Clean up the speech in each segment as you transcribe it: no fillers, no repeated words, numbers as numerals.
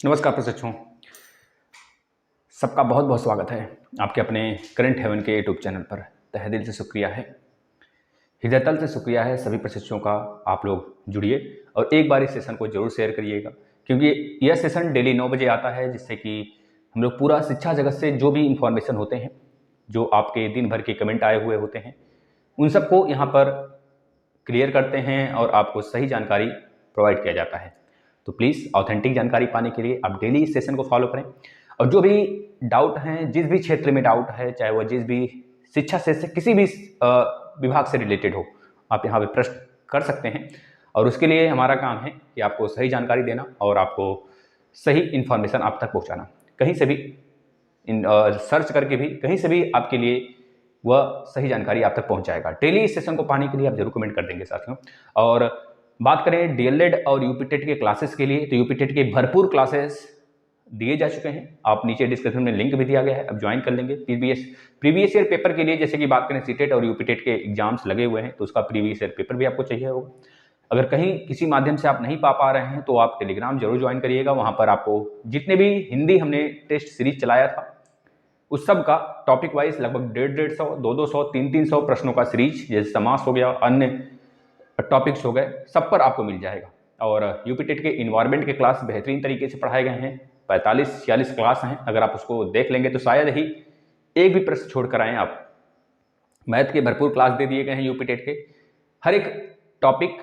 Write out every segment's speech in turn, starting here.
नमस्कार प्रशिक्षुओं, सबका बहुत बहुत स्वागत है आपके अपने करंट हेवन के यूट्यूब चैनल पर। तहे दिल से शुक्रिया है, हृदयतल से शुक्रिया है सभी प्रशिक्षुओं का। आप लोग जुड़िए और एक बार इस सेशन को जरूर शेयर करिएगा, क्योंकि यह सेशन डेली 9 बजे आता है, जिससे कि हम लोग पूरा शिक्षा जगत से जो भी इंफॉर्मेशन होते हैं, जो आपके दिन भर के कमेंट आए हुए होते हैं, उन सबको यहाँ पर क्लियर करते हैं और आपको सही जानकारी प्रोवाइड किया जाता है। तो प्लीज़ ऑथेंटिक जानकारी पाने के लिए आप डेली इस सेशन को फॉलो करें। और जो भी डाउट हैं, जिस भी क्षेत्र में डाउट है, चाहे वह जिस भी शिक्षा से किसी भी विभाग से रिलेटेड हो, आप यहाँ पे प्रश्न कर सकते हैं। और उसके लिए हमारा काम है कि आपको सही जानकारी देना और आपको सही इन्फॉर्मेशन आप तक पहुँचाना। कहीं से भी सर्च करके भी कहीं से भी आपके लिए वह सही जानकारी आप तक पहुँच जाएगा। डेली इस सेशन को पाने के लिए आप जरूर कमेंट कर देंगे साथियों। और बात करें डीएलएड और यूपी टेट के क्लासेस के लिए, तो यूपी टेट के भरपूर क्लासेस दिए जा चुके हैं। आप नीचे डिस्क्रिप्शन में लिंक भी दिया गया है, आप ज्वाइन कर लेंगे। प्रीवियस ईयर पेपर के लिए, जैसे कि बात करें सीटेट और यूपी टेट के एग्जाम्स लगे हुए हैं, तो उसका प्रीवियस ईयर पेपर भी आपको चाहिए होगा। अगर कहीं किसी माध्यम से आप नहीं पा रहे हैं तो आप टेलीग्राम जरूर ज्वाइन करिएगा। वहाँ पर आपको जितने भी हिंदी हमने टेस्ट सीरीज चलाया था, उस सब का टॉपिक वाइज लगभग 150, 200, 300 प्रश्नों का सीरीज, जैसे समास हो गया, अन्य टॉपिक्स हो गए, सब पर आपको मिल जाएगा। और यूपी टेट के इन्वायरमेंट के क्लास बेहतरीन तरीके से पढ़ाए गए हैं। 45-46 क्लास हैं। अगर आप उसको देख लेंगे तो शायद ही एक भी प्रश्न छोड़ कर आएँ आप। मैथ के भरपूर क्लास दे दिए गए हैं यूपी टेट के, हर एक टॉपिक,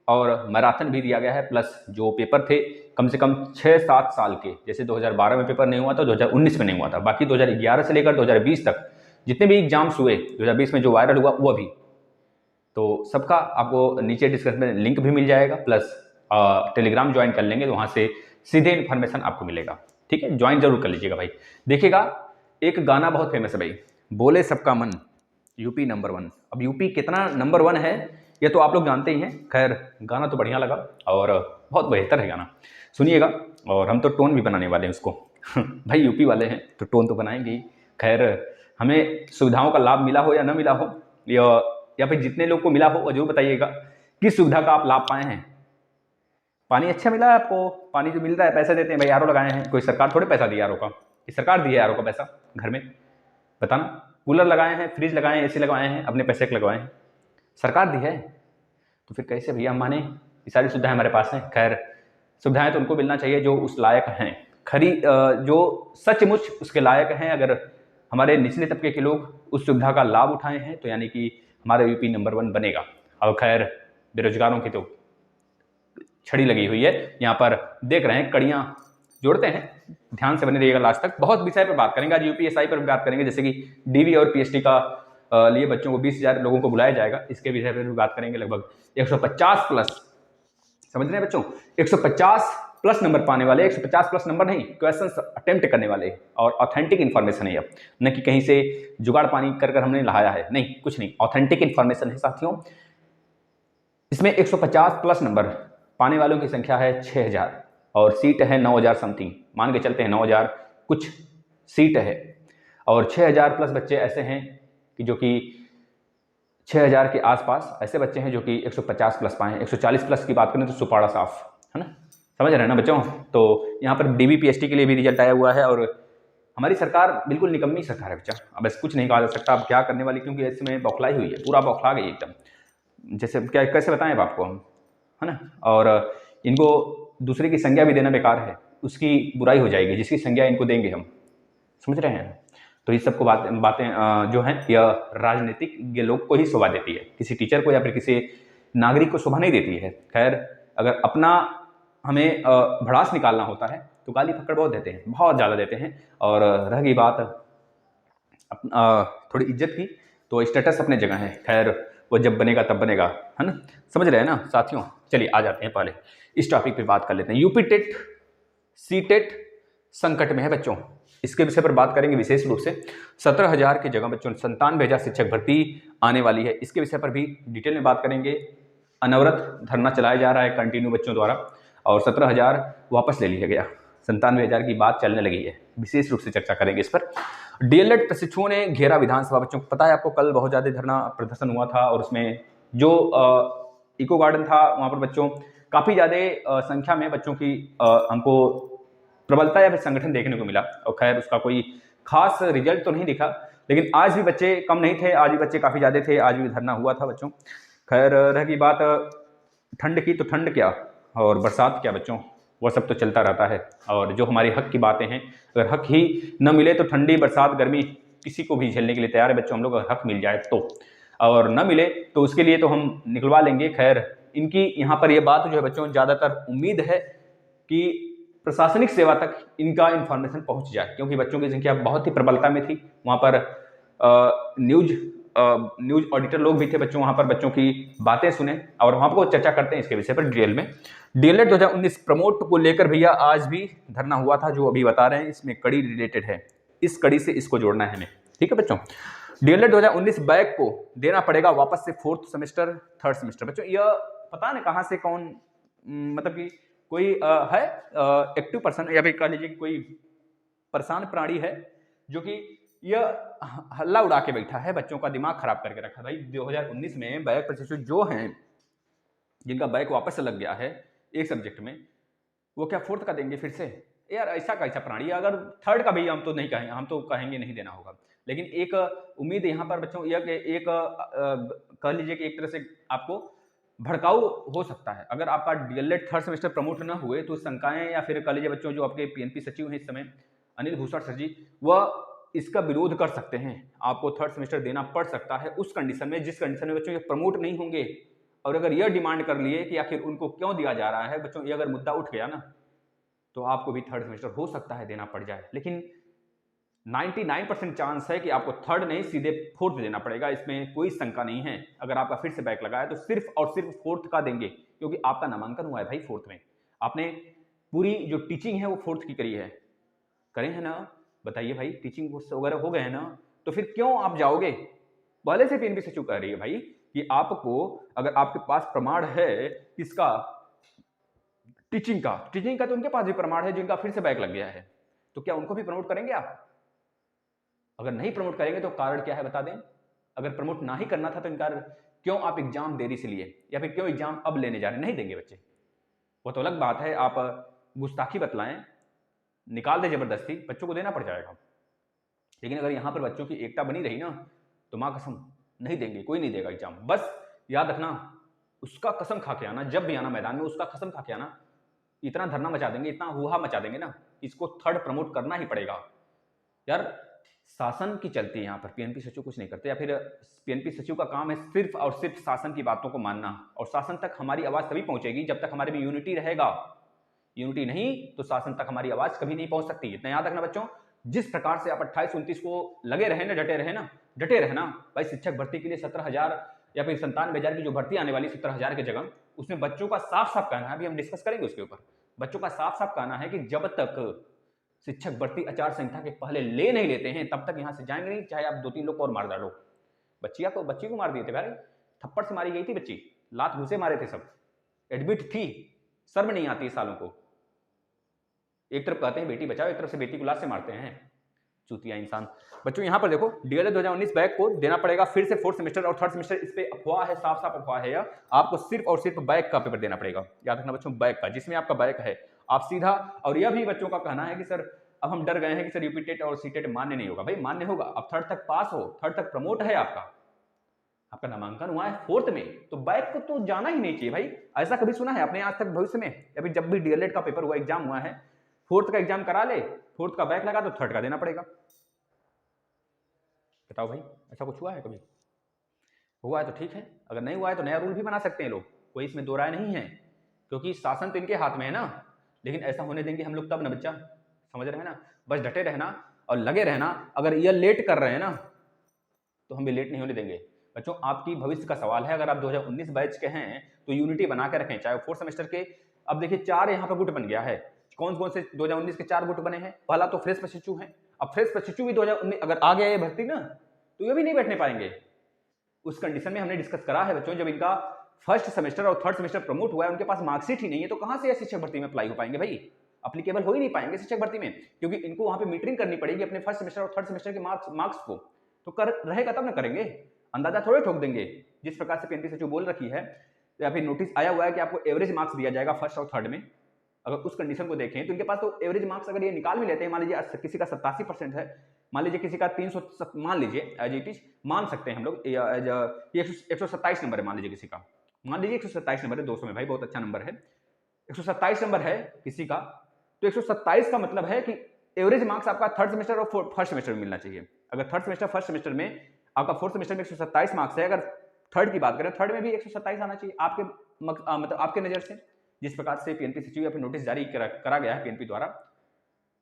और मैराथन भी दिया गया है। प्लस जो पेपर थे कम से कम 6-7 साल के, जैसे 2012 में पेपर नहीं हुआ था, 2019 में नहीं हुआ था, बाकी 2011 से लेकर 2020 तक जितने भी एग्जाम्स हुए, 2020 में जो वायरल हुआ वो भी, तो सबका आपको नीचे डिस्क्रिप्शन में लिंक भी मिल जाएगा। प्लस टेलीग्राम ज्वाइन कर लेंगे तो वहाँ से सीधे इन्फॉर्मेशन आपको मिलेगा। ठीक है, ज्वाइन जरूर कर लीजिएगा भाई। देखिएगा, एक गाना बहुत फेमस है भाई, बोले सबका मन, यूपी नंबर 1। अब यूपी कितना नंबर 1 है ये तो आप लोग जानते ही हैं। खैर, गाना तो बढ़िया लगा और बहुत बेहतर है गाना, सुनिएगा। और हम तो टोन भी बनाने वाले हैं उसको भाई यूपी वाले हैं तो टोन तो बनाएंगे ही। खैर, हमें सुविधाओं का लाभ मिला हो या न मिला हो, या फिर जितने लोग को मिला हो वो जरूर बताइएगा किस सुविधा का आप लाभ पाए हैं। पानी अच्छा मिला है आपको? पानी जो मिल रहा है, पैसे देते हैं भाई, आरओ लगाए हैं, कोई सरकार थोड़े पैसा दी आरओ का, कि सरकार दी है आरओ का पैसा घर में? बताना। कूलर लगाए हैं, फ्रिज लगाए हैं, एसी लगवाए हैं, अपने पैसे के लगवाए हैं, सरकार दी है, तो फिर कैसे भैया हम माने? ये सारी सुविधाएं हमारे पास हैं। खैर, सुविधाएं तो उनको मिलना चाहिए जो उस लायक हैं, जो सचमुच उसके लायक हैं। अगर हमारे निचले तबके के लोग उस सुविधा का लाभ उठाए हैं तो यानी कि हमारा यूपी नंबर 1 बनेगा। और खैर, बेरोजगारों की तो छड़ी लगी हुई है, यहाँ पर देख रहे हैं, कड़ियाँ जोड़ते हैं। ध्यान से बने रहिएगा लास्ट तक। बहुत विषय पर बात करेंगे आज, यूपीएसआई पर भी बात करेंगे, जैसे कि डीवी और पीएचडी का लिए बच्चों को 20,000 लोगों को बुलाया जाएगा, इसके विषय पर भी बात करेंगे। लगभग 150 प्लस, समझ रहे हैं बच्चों, 150 प्लस नंबर पाने वाले, 150 प्लस नंबर नहीं, क्वेश्चन अटेम्प्ट करने वाले, और ऑथेंटिक इन्फॉर्मेशन है। अब न कि कहीं से जुगाड़ पानी कर हमने लहाया है, नहीं, कुछ नहीं, ऑथेंटिक इन्फॉर्मेशन है साथियों। इसमें 150 प्लस नंबर पाने वालों की संख्या है 6,000 और सीट है 9,000 समथिंग, मान के चलते हैं 9,000 कुछ सीट है। और 6,000 प्लस बच्चे ऐसे हैं कि जो कि 6,000 के आसपास ऐसे बच्चे हैं जो कि 150 प्लस पाए हैं। 140 प्लस की बात करें तो सुपाड़ा साफ है ना, समझ रहे हैं ना बच्चों? तो यहाँ पर डीबी पीएचडी के लिए भी रिजल्ट आया हुआ है। और हमारी सरकार बिल्कुल निकम्मी सरकार है बच्चा, अब ऐसे कुछ नहीं कहा जा सकता अब क्या करने वाली, क्योंकि इसमें बौखलाई हुई है, पूरा बौखला गई एकदम। जैसे क्या कैसे बताएं अब आपको हम, है ना? और इनको दूसरे की संज्ञा भी देना बेकार है, उसकी बुराई हो जाएगी जिसकी संज्ञा इनको देंगे हम, समझ रहे हैं? तो इस सबको बातें जो हैं यह राजनीतिक लोग को ही शोभा देती है, किसी टीचर को या फिर किसी नागरिक को शोभा नहीं देती है। खैर, अगर अपना हमें भड़ास निकालना होता है तो गाली फक्कड़ बहुत देते हैं, बहुत ज़्यादा देते हैं। और रह गई बात थोड़ी इज्जत की, तो स्टेटस अपने जगह है। खैर, वो जब बनेगा तब बनेगा, है ना? समझ रहे हैं ना साथियों? चलिए आ जाते हैं, पहले इस टॉपिक पे बात कर लेते हैं। यूपी टेट सीटेट संकट में है बच्चों, इसके विषय पर बात करेंगे विशेष रूप से। 17,000 की जगह बच्चों 97,000 शिक्षक भर्ती आने वाली है, इसके विषय पर भी डिटेल में बात करेंगे। अनवरत धरना चलाया जा रहा है कंटिन्यू बच्चों द्वारा, और 17,000 वापस ले लिया गया, 97,000 की बात चलने लगी है, विशेष रूप से चर्चा करेंगे इस पर। डीएलएड प्रशिक्षुओं ने घेरा विधानसभा, बच्चों को पता है आपको, कल बहुत ज़्यादा धरना प्रदर्शन हुआ था, और उसमें जो इको गार्डन था वहाँ पर बच्चों काफ़ी ज़्यादा संख्या में बच्चों की हमको प्रबलता या फिर संगठन देखने को मिला। और खैर उसका कोई खास रिजल्ट तो नहीं दिखा, लेकिन आज भी बच्चे कम नहीं थे, आज भी बच्चे काफ़ी ज़्यादा थे, आज भी धरना हुआ था बच्चों। खैर रही बात ठंड की, तो ठंड क्या और बरसात क्या बच्चों, वो सब तो चलता रहता है। और जो हमारे हक की बातें हैं, अगर हक ही न मिले तो ठंडी बरसात गर्मी किसी को भी झेलने के लिए तैयार है बच्चों हम लोग, अगर हक मिल जाए तो। और न मिले तो उसके लिए तो हम निकलवा लेंगे। खैर इनकी यहाँ पर ये बात जो है बच्चों, ज़्यादातर उम्मीद है कि प्रशासनिक सेवा तक इनका इन्फॉर्मेशन पहुंच जाए, क्योंकि बच्चों की संख्या बहुत ही प्रबलता में थी। वहाँ पर न्यूज ऑडिटर लोग भी थे बच्चों, वहाँ पर बच्चों की बातें सुने और वहाँ पर चर्चा करते हैं इसके विषय पर डिटेल में। डीएलएड 2019 प्रमोट को लेकर भैया आज भी धरना हुआ था, जो अभी बता रहे हैं इसमें कड़ी रिलेटेड है, इस कड़ी से इसको जोड़ना है हमें, ठीक है बच्चों। डीएलएड 2019 बैक को देना पड़ेगा वापस से 4th सेमेस्टर 3rd सेमेस्टर। बच्चों यह पता नहीं कहाँ से कौन मतलब कि कोई है एक्टिव पर्सन या फिर कह लीजिए कोई परेशान प्राणी है जो कि यह हल्ला उड़ा के बैठा है, बच्चों का दिमाग खराब करके रखा। भाई 2019 में बैक प्रतिशत जो हैं जिनका बैक वापस से लग गया है एक सब्जेक्ट में, वो क्या 4th का देंगे फिर से? यार ऐसा कैसा प्राणी, अगर 3rd का भी हम तो नहीं कहेंगे, हम तो कहेंगे नहीं देना होगा, लेकिन एक उम्मीद यहाँ पर बच्चों यह कि एक कह लीजिए कि एक तरह से आपको भड़काऊ हो सकता है। अगर आपका डीएलएड 3rd सेमेस्टर प्रमोट न हुए तो शंकाएं, या फिर कह लीजिए बच्चों जो आपके पीएनपी सचिव हैं इस समय अनिल भूषण सर जी, वह इसका विरोध कर सकते हैं, आपको 3rd सेमेस्टर देना पड़ सकता है उस कंडीशन में जिस कंडीशन में बच्चों ये प्रमोट नहीं होंगे। और अगर यह डिमांड कर लिए कि आखिर उनको क्यों दिया जा रहा है बच्चों, ये अगर मुद्दा उठ गया ना तो आपको भी 3rd सेमेस्टर हो सकता है देना पड़ जाए, लेकिन 99% चांस है कि आपको 3rd नहीं सीधे 4th देना पड़ेगा, इसमें कोई शंका नहीं है। अगर आपका फिर से बैक लगा है तो सिर्फ और सिर्फ 4th का देंगे, क्योंकि आपका नामांकन हुआ है भाई 4th में, आपने पूरी जो टीचिंग है वो 4th की करी है, करें है ना? बताइए भाई, टीचिंग वगैरह हो गए हैं ना, तो फिर क्यों आप जाओगे? पहले से पीएनपी सचिव कह रही है भाई कि आपको अगर आपके पास प्रमाण है किसका, टीचिंग का तो उनके पास भी प्रमाण है जिनका फिर से बैक लग गया है, तो क्या उनको भी प्रमोट करेंगे आप? अगर नहीं प्रमोट करेंगे तो कारण क्या है बता दें। अगर प्रमोट ना ही करना था तो इनकार क्यों आप एग्जाम देरी से लिए, या फिर क्यों एग्जाम अब लेने जा रहे? नहीं देंगे बच्चे, वो तो अलग बात है, आप गुस्ताखी बतलाएं, निकाल दे जबरदस्ती, बच्चों को देना पड़ जाएगा। लेकिन अगर यहाँ पर बच्चों की एकता बनी रही ना तो माँ कसम नहीं देंगे, कोई नहीं देगा एग्जाम। बस याद रखना, उसका कसम खा के आना, जब भी आना मैदान में उसका कसम खा के आना। इतना धरना मचा देंगे, इतना हुआ मचा देंगे ना, इसको 3rd प्रमोट करना ही पड़ेगा। यार शासन की चलती है यहाँ पर, पीएनपी सचिव कुछ नहीं करते, या फिर पीएनपी सचिव का काम है सिर्फ और सिर्फ शासन की बातों को मानना। और शासन तक हमारी आवाज तभी पहुंचेगी जब तक हमारे में यूनिटी रहेगा, यूनिटी नहीं तो शासन तक हमारी आवाज कभी नहीं पहुंच सकती। इतना याद रखना बच्चों। जिस प्रकार से आप 28-29 को लगे रहे ना, डटे रहे ना भाई, शिक्षक भर्ती के लिए 17,000 या फिर 97,000 की जो भर्ती आने वाली 17,000 की जगह, उसमें बच्चों का साफ साफ कहना है, अभी हम डिस्कस करेंगे उसके ऊपर, बच्चों का साफ साफ कहना है कि जब तक शिक्षक भर्ती आचार संहिता के पहले ले नहीं लेते हैं तब तक यहाँ से जाएंगे नहीं, चाहे आप 2-3 लोग और मार डालो। बच्ची को मार दिए थे भाई, थप्पड़ से मारी गई थी बच्ची, लात घूसे मारे थे, सब एडमिट थी, शर्म नहीं आती सालों को। एक तरफ कहते हैं बेटी बचाओ, एक तरफ से बेटी को लात से मारते हैं, चूतिया इंसान। बच्चों यहाँ पर देखो, डीएलएड 2019 बैक को देना पड़ेगा फिर से 4th सेमेस्टर और 3rd सेमेस्टर, इस पे अफवाह है, साफ साफ अफवाह है यह। आपको सिर्फ और सिर्फ बैक का पेपर देना पड़ेगा, याद रखना बच्चों, बैक का, जिसमें आपका बैक है आप सीधा। और यह भी बच्चों का कहना है कि सर अब हम डर गए हैं कि सर यूपी टेट और सीटेट मान्य नहीं होगा। भाई मान्य होगा, अब 3rd तक पास हो, 3rd तक प्रमोट है, आपका नामांकन हुआ है 4th में, तो बैक को तो जाना ही नहीं चाहिए भाई। ऐसा कभी सुना है आपने आज तक भविष्य में, या फिर जब भी डीएलएड का पेपर हुआ, एग्जाम हुआ है, 4th का एग्जाम करा ले, 4th का बैक लगा तो 3rd का देना पड़ेगा? बताओ भाई, ऐसा कुछ हुआ है कभी? हुआ है तो ठीक है, अगर नहीं हुआ है तो नया रूल भी बना सकते हैं लोग, कोई इसमें दो राय नहीं है, क्योंकि शासन तो इनके हाथ में है ना। लेकिन ऐसा होने देंगे हम लोग तब ना बच्चा, समझ रहे हैं ना? बस डटे रहना और लगे रहना। अगर ये लेट कर रहे हैं ना तो हम भी लेट नहीं होने देंगे बच्चों। आपकी भविष्य का सवाल है, अगर आप 2019 बैच के हैं तो यूनिटी बना के रखें, चाहे 4th सेमेस्टर के। अब देखिए 4 यहाँ पर गुट बन गया है, कौन कौन से 2019 के 4 गुट बने हैं। पहला तो फ्रेश प्रशिक्षु है, अब फ्रेश प्रशिक्षु भी 2019 अगर आ गया ये भर्ती ना तो ये भी नहीं बैठने पाएंगे। उस कंडीशन में हमने डिस्कस करा है बच्चों, जब इनका 1st सेमेस्टर और 3rd सेमेस्टर प्रमोट हुआ है, उनके पास मार्कशीट ही नहीं है, तो कहां से शिक्षक भर्ती में अप्लाई हो पाएंगे भाई? अप्लीकेबल हो ही नहीं पाएंगे शिक्षक भर्ती में, क्योंकि इनको वहां पे मीटरिंग करनी पड़ेगी अपने 1st सेमेस्टर और 3rd सेमेस्टर के मार्क्स को। तो कर रहेगा तब ना करेंगे, अंदाजा थोड़े ठोक देंगे। जिस प्रकार से पीएनपी सचिव बोल रखी है या फिर नोटिस आया हुआ है कि आपको एवरेज मार्क्स दिया जाएगा 1st और 3rd में, अगर उस कंडीशन को देखें तो इनके पास तो एवरेज मार्क्स अगर ये निकाल भी लेते हैं, मान लीजिए किसी का 87% है, मान लीजिए किसी का 300, मान लीजिए एज इट इज, मान सकते हैं हम लोग, 127 नंबर है मान लीजिए किसी का, मान लीजिए 127 नंबर है, 200 में भाई बहुत अच्छा नंबर है, 127 नंबर है किसी का, तो 127 का मतलब है कि एवरेज मार्क्स आपका थर्ड सेमेस्टर और फर्स्ट सेमेस्टर में मिलना चाहिए। अगर थर्ड सेमेस्टर फर्स्ट सेमेस्टर में आपका फोर्थ सेमेस्टर में 127 मार्क्स है, अगर थर्ड की बात करें, थर्ड में भी 127 आना चाहिए आपके मतलब आपके नजर से, जिस प्रकार से पीएनपी सचिव या फिर नोटिस जारी करा गया है पीएनपी द्वारा,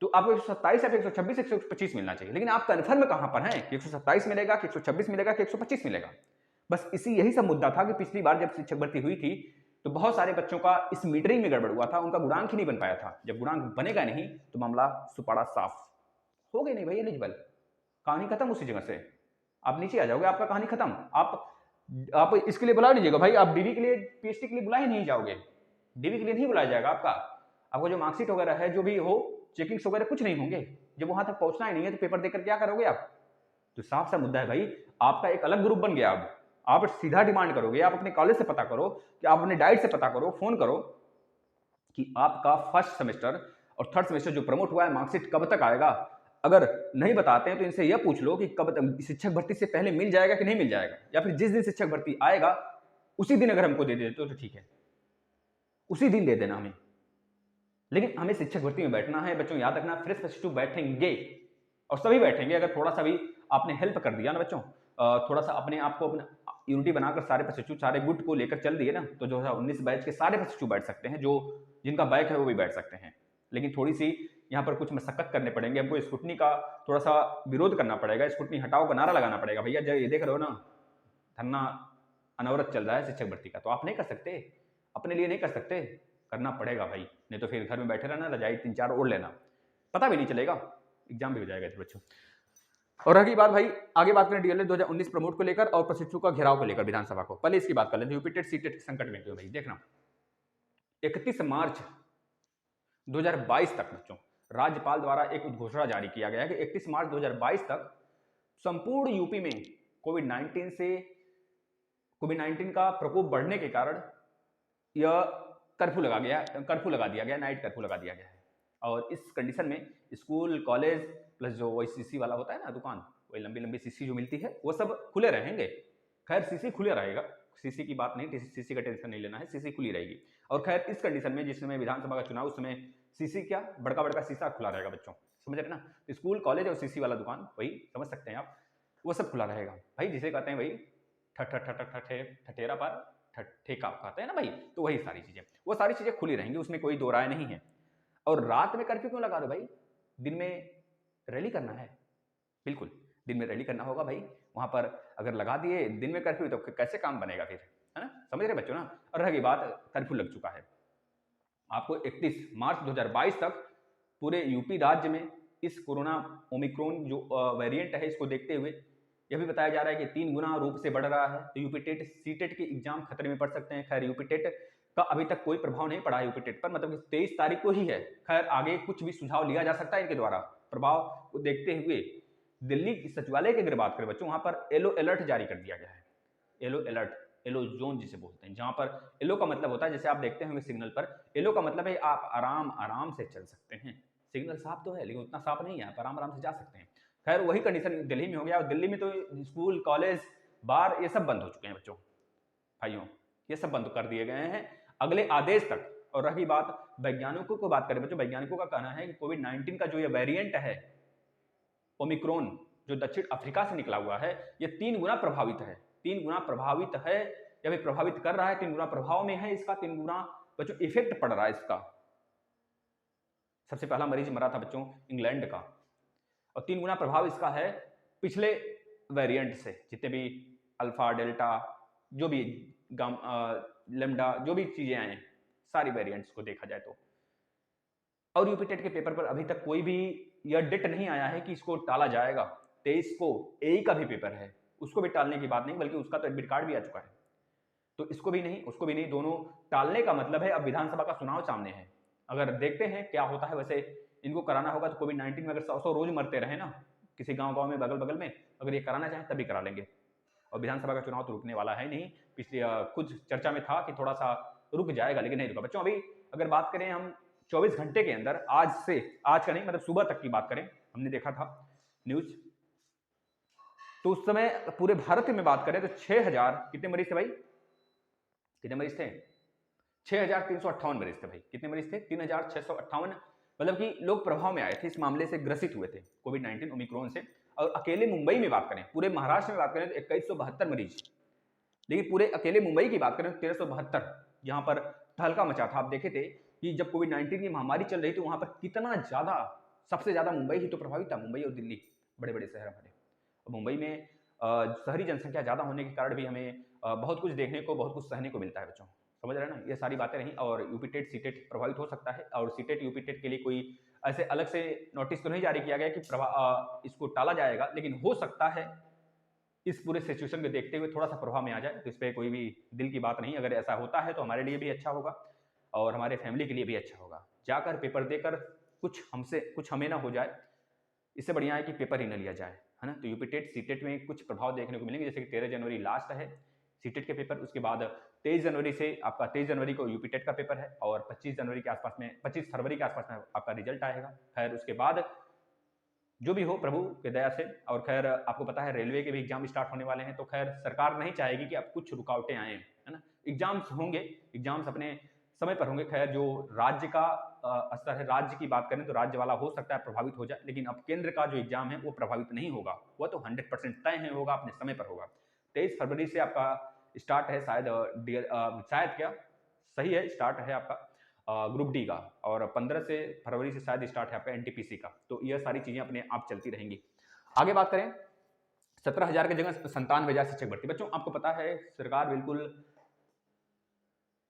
तो आपको 127 या फिर 126 125 मिलना चाहिए। लेकिन आप कन्फर्म कहां पर हैं कि 127 मिलेगा कि 126 मिलेगा कि 125 मिलेगा? बस यही सब मुद्दा था कि पिछली बार जब शिक्षक भर्ती हुई थी तो बहुत सारे बच्चों का इस मीटरिंग में गड़बड़ हुआ था, उनका गुणांक ही नहीं बन पाया था। जब गुणांक बनेगा नहीं तो मामला सुपाड़ा साफ हो गई। नहीं भाई एलिजिबल, कहानी खत्म उसी जगह से, आप नीचे आ जाओगे, आपका कहानी खत्म। आप इसके लिए बुला लीजिएगा भाई, आप डीवी के लिए, पीएचडी के लिए बुलाए नहीं जाओगे, डीवी के लिए नहीं बुलाया जाएगा आपका जो मार्कशीट वगैरह है, जो भी हो, चेकिंग्स वगैरह कुछ नहीं होंगे। जब वहां तक पहुंचना ही नहीं है तो पेपर देकर क्या करोगे आप? तो साफ सा मुद्दा है भाई, आपका एक अलग ग्रुप बन गया। अब आप सीधा डिमांड करोगे, आप अपने कॉलेज से पता करो, कि आप अपने डाइट से पता करो, फोन करो कि आपका फर्स्ट सेमेस्टर और थर्ड सेमेस्टर जो प्रमोट हुआ है मार्कशीट कब तक आएगा। अगर नहीं बताते हैं तो इनसे यह पूछ लो कि कब तक, शिक्षक भर्ती से पहले मिल जाएगा कि नहीं मिल जाएगा, या फिर जिस दिन शिक्षक भर्ती आएगा उसी दिन अगर हमको दे देते तो ठीक है, उसी दिन दे देना हमें। लेकिन हमें शिक्षक भर्ती में बैठना है बच्चों, याद रखना, फ्रेश प्लस टू बैठेंगे और सभी बैठेंगे। अगर थोड़ा सा भी आपने हेल्प कर दिया ना बच्चों, थोड़ा सा अपने आप को अपना यूनिटी बनाकर सारे प्रशिक्षु, सारे गुट को लेकर चल दिए ना, तो 2019 बैच के सारे प्रशिक्षु बैठ सकते हैं, जो जिनका बैक है वो भी बैठ सकते हैं। लेकिन थोड़ी सी यहाँ पर कुछ मशक्कत करने पड़ेंगे हमको, स्क्रूटनी का थोड़ा सा विरोध करना पड़ेगा, स्क्रूटनी हटाओ का नारा लगाना पड़ेगा। भैया जब ये देख रहे हो ना, धरना अनवरत चल रहा है शिक्षक भर्ती का, तो आप नहीं कर सकते, अपने लिए नहीं कर सकते, करना पड़ेगा भाई, नहीं तो फिर घर में बैठे रहना, रजाई 3-4 ओढ़ लेना, पता भी नहीं चलेगा, एग्जाम भी हो जाएगा बच्चों। और रही बात भाई, आगे बात करें डीएलएड 2019 प्रमोट को लेकर और प्रशिक्षु का घेराव को लेकर विधानसभा को, पहले इसकी बात कर लेते हैं। यूपी टेट सीटेट संकट में क्यों भाई, देखना 31 मार्च 2022 तक बच्चों राज्यपाल द्वारा एक उद्घोषणा जारी किया गया है कि 31 मार्च 2022 तक संपूर्ण यूपी में कोविड-19 का प्रकोप बढ़ने के कारण यह कर्फ्यू लगा दिया गया, नाइट कर्फ्यू लगा दिया गया है। और इस कंडीशन में स्कूल कॉलेज प्लस जो वही सीसी वाला होता है ना दुकान, वही लंबी लंबी सीसी जो मिलती है, वो सब खुले रहेंगे। खैर सीसी खुले रहेगा, सीसी की बात नहीं, सीसी का टेंशन नहीं लेना है, सीसी खुली रहेगी। और खैर इस कंडीशन में जिस समय विधानसभा का चुनाव, उस समय सीसी क्या बड़का बड़का शीशा खुला रहेगा बच्चों, समझ रहे ना? तो स्कूल कॉलेज और सीसी वाला दुकान, वही समझ सकते हैं आप, वो सब खुला रहेगा भाई। जिसे कहते हैं भाई ठठेरा पर ठेका कहते हैं ना भाई, तो वही सारी चीजें, वो सारी चीजें खुली रहेंगी, उसमें कोई दो राय नहीं है। और रात में कर्फ्यू क्यों लगा दो भाई? दिन में रैली करना है, बिल्कुल दिन में रैली करना होगा भाई। वहां पर अगर लगा दिए दिन में कर्फ्यू तो कैसे काम बनेगा फिर, है ना? समझ रहे बच्चों ना? और रही बात, कर्फ्यू लग चुका है आपको 31 मार्च 2022 तक पूरे यूपी राज्य में इस कोरोना ओमिक्रॉन जो वेरिएंट है, इसको देखते हुए यह भी बताया जा रहा है कि 3 गुना रूप से बढ़ रहा है, तो यूपी टेट सीटेट के एग्जाम खतरे में पड़ सकते हैं। खैर यूपी टेट का अभी तक कोई प्रभाव नहीं पड़ा है यूपी टेट पर, मतलब कि 23 तारीख को ही है। खैर आगे कुछ भी सुझाव लिया जा सकता है इनके द्वारा, प्रभाव को देखते हुए। दिल्ली सचिवालय की अगर बात करें बच्चों, वहां पर येलो अलर्ट जारी कर दिया गया है, येलो अलर्ट, येलो जोन जिसे बोलते हैं, जहां पर येलो का मतलब होता है, जैसे आप देखते होंगे सिग्नल पर, येलो का मतलब है आप आराम आराम से चल सकते हैं। सिग्नल साफ तो है लेकिन उतना साफ नहीं है, आप आराम आराम से जा सकते हैं। खैर वही कंडीशन दिल्ली में हो गया, और दिल्ली में तो स्कूल कॉलेज बार ये सब बंद हो चुके हैं बच्चों, भाइयों ये सब बंद कर दिए गए हैं अगले आदेश तक। और रही बात वैज्ञानिकों को बात करें बच्चों, वैज्ञानिकों का कहना है कि कोविड-19 का जो ये वेरिएंट है ओमिक्रॉन, जो दक्षिण अफ्रीका से निकला हुआ है, ये 3 गुना प्रभावित है, 3 गुना प्रभावित है, या फिर प्रभावित कर रहा है, 3 गुना प्रभाव में है इसका, 3 गुना बच्चों इफेक्ट पड़ रहा है इसका। सबसे पहला मरीज मरा था बच्चों इंग्लैंड का, और 3 गुना प्रभाव इसका है पिछले वेरिएंट से, जितने भी अल्फा डेल्टा जो भी लेम्डा जो भी चीजें आए, सारी वेरिएंट्स को देखा जाए तो। और यूपी टेट के पेपर पर अभी तक कोई भी यह डेट नहीं आया है कि इसको टाला जाएगा। 23 को एई का भी पेपर है, उसको भी टालने की बात नहीं, बल्कि उसका तो एडमिट कार्ड भी आ चुका है, तो इसको भी नहीं उसको भी नहीं, दोनों टालने का मतलब है अब विधानसभा का चुनाव सामने है। अगर देखते हैं क्या होता है, वैसे इनको कराना होगा तो कोविड-19 में अगर 100 रोज मरते रहे ना किसी गांव में बगल बगल में, अगर ये कराना चाहें तभी करा लेंगे। और विधानसभा का चुनाव तो रुकने वाला है नहीं, पिछले कुछ चर्चा में था कि थोड़ा सा रुक जाएगा, लेकिन नहीं रुका बच्चों। अभी अगर बात करें हम 24 घंटे के अंदर, आज का नहीं मतलब सुबह तक की बात करें, हमने देखा था न्यूज, तो उस समय पूरे भारत में बात करें तो 6000 कितने मरीज थे भाई, कितने मरीज थे, 6358 मरीज थे भाई। कितने मरीज थे, 3658। मतलब कि लोग प्रभाव में आए थे, इस मामले से ग्रसित हुए थे कोविड-19 ओमिक्रॉन से। और अकेले मुंबई में बात करें, पूरे महाराष्ट्र में बात करें तो 2172 मरीज, लेकिन पूरे अकेले मुंबई की बात करें तो 1372, जहां पर तहलका मचा था। आप देखे थे कि जब कोविड-19 की महामारी चल रही थी वहां पर कितना ज्यादा, सबसे ज्यादा मुंबई ही तो प्रभावित था, मुंबई और दिल्ली, बड़े बड़े शहर हमारे। मुंबई में शहरी जनसंख्या ज्यादा होने के कारण भी हमें बहुत कुछ देखने को, बहुत कुछ सहने को मिलता है बच्चों, समझ रहे हैं ना। ये सारी बातें रही। और यूपीटेट सीटेट प्रभावित हो सकता है, और सीटेट यूपीटेट के लिए कोई ऐसे अलग से नोटिस तो नहीं जारी किया गया कि इसको टाला जाएगा, लेकिन हो सकता है इस पूरे सिचुएशन को देखते हुए थोड़ा सा प्रभाव में आ जाए। तो इस पर कोई भी दिल की बात नहीं, अगर ऐसा होता है तो हमारे लिए भी अच्छा होगा और हमारे फैमिली के लिए भी अच्छा होगा। जाकर पेपर देकर कुछ हमें ना हो जाए, इससे बढ़िया है कि पेपर ही न लिया जाए, है ना। तो यूपीटेट सीटेट में कुछ प्रभाव देखने को मिलेंगे, जैसे कि 13 जनवरी लास्ट है सीटेट के पेपर, उसके बाद 23 जनवरी से आपका 23 जनवरी को यूपीटेट का पेपर है, और 25 जनवरी के आसपास में, 25 फरवरी के आसपास में आपका रिजल्ट आएगा। खैर उसके बाद जो भी हो प्रभु की दया से। और खैर आपको पता है रेलवे के भी एग्जाम स्टार्ट होने वाले हैं, तो खैर सरकार नहीं चाहेगी कि अब कुछ रुकावटें आए, है ना। एग्जाम्स होंगे, एग्जाम्स अपने समय पर होंगे। खैर जो राज्य का स्तर है, राज्य की बात करें तो राज्य वाला हो सकता है प्रभावित हो जाए, लेकिन अब केंद्र का जो एग्जाम है वो प्रभावित नहीं होगा, वह तो 100% तय है, होगा अपने समय पर होगा। 23 फरवरी से आपका स्टार्ट है शायद, शायद क्या सही है, स्टार्ट है आपका ग्रुप डी का, और 15 से फरवरी से शायद स्टार्ट है आपका एनटीपीसी का। तो यह सारी चीजें अपने आप चलती रहेंगी। आगे बात करें, 17,000 की जगह 97,000 शिक्षक भर्ती। बच्चों आपको पता है सरकार बिल्कुल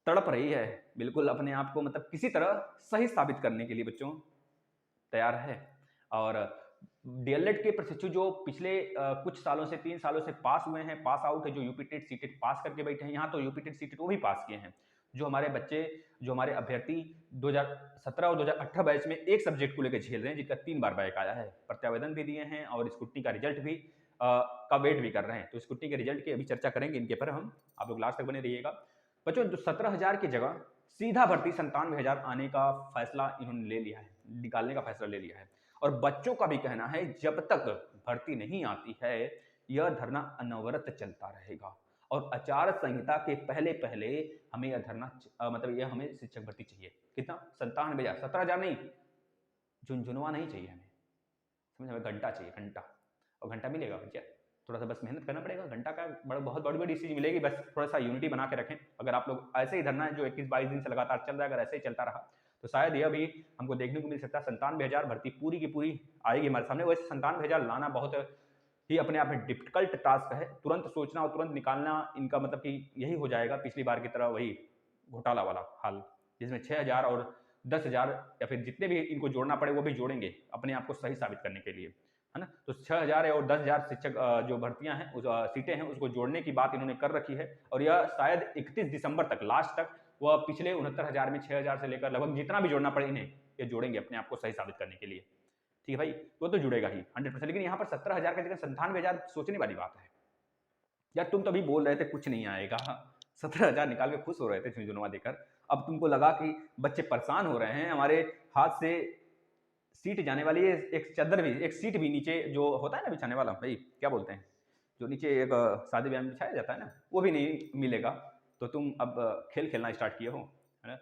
तड़प रही है, बिल्कुल अपने आप को मतलब किसी तरह सही साबित करने के लिए बच्चों तैयार है। और डीएलएड के प्रशिक्षु जो पिछले कुछ सालों से, 3 सालों से पास हुए हैं, पास आउट है, जो यूपीटेट सीटेट पास करके बैठे हैं, यहाँ तो यूपीटेट सीटेट वो भी पास किए हैं। जो हमारे बच्चे, जो हमारे अभ्यर्थी 2017 और 2018 बैच में एक सब्जेक्ट को लेकर झेल रहे हैं, जिसका 3 बार बैक आया है, प्रत्यावेदन भी दिए हैं और स्कूटनी का रिजल्ट भी का वेट भी कर रहे हैं। तो स्कूटनी के रिजल्ट की अभी चर्चा करेंगे, इनके पर हम, आप लोग लास्ट तक बने रहिएगा। बच्चों 17,000 की जगह सीधा भर्ती 97,000 आने का फैसला इन्होंने ले लिया है, निकालने का फैसला ले लिया है। और बच्चों का भी कहना है जब तक भर्ती नहीं आती है यह धरना अनवरत चलता रहेगा, और आचार संहिता के पहले पहले हमें यह धरना मतलब यह हमें शिक्षक भर्ती चाहिए। कितना, 97,000, 17,000 नहीं, झुंझुनवा नहीं चाहिए हमें, समझ, हमें घंटा चाहिए, घंटा। और घंटा मिलेगा क्या, थोड़ा सा बस मेहनत करना पड़ेगा, घंटा का बहुत बड़ी बड़ी चीज मिलेगी, बस थोड़ा सा यूनिटी बना के रखें। अगर आप लोग ऐसे ही धरना है जो 21-22 दिन से लगातार चल रहा है, अगर ऐसे ही चलता रहा तो शायद यह भी हमको देखने को मिल सकता है। 97,000 भर्ती पूरी की पूरी आएगी हमारे सामने। वैसे 97,000 लाना बहुत ही अपने आप में डिफिकल्ट टास्क है, तुरंत सोचना और तुरंत निकालना इनका मतलब कि यही हो जाएगा पिछली बार की तरह वही घोटाला वाला हाल, जिसमें 6,000 और 10,000 या फिर जितने भी इनको जोड़ना पड़े वो भी जोड़ेंगे अपने आप को सही साबित करने के लिए, है ना। तो 6,000 और 10,000 शिक्षक जो भर्तियां हैं, उस सीटें हैं, उसको जोड़ने की बात इन्होंने कर रखी है। और यह शायद 31 दिसंबर तक, लास्ट तक, वह पिछले 69,000 में 6,000 से लेकर लगभग जितना भी जोड़ना पड़े इन्हें, ये जोड़ेंगे अपने आप को सही साबित करने के लिए। ठीक है भाई, तो जुड़ेगा ही 100%। लेकिन यहाँ पर 17,000 की जगह 97,000 सोचने वाली बात है यार। तुम तभी बोल रहे थे कुछ नहीं आएगा, 17,000 निकाल के खुश हो रहे थे झुंझुनवा देकर, अब तुमको लगा कि बच्चे परेशान हो रहे हैं, हमारे हाथ से सीट जाने वाली है, एक चादर भी, एक सीट भी नीचे जो होता है ना बिछाने वाला, भाई क्या बोलते हैं, जो नीचे एक शादी ब्याह में बिछाया जाता है ना, वो भी नहीं मिलेगा। तो तुम अब खेल खेलना स्टार्ट किए हो, है ना।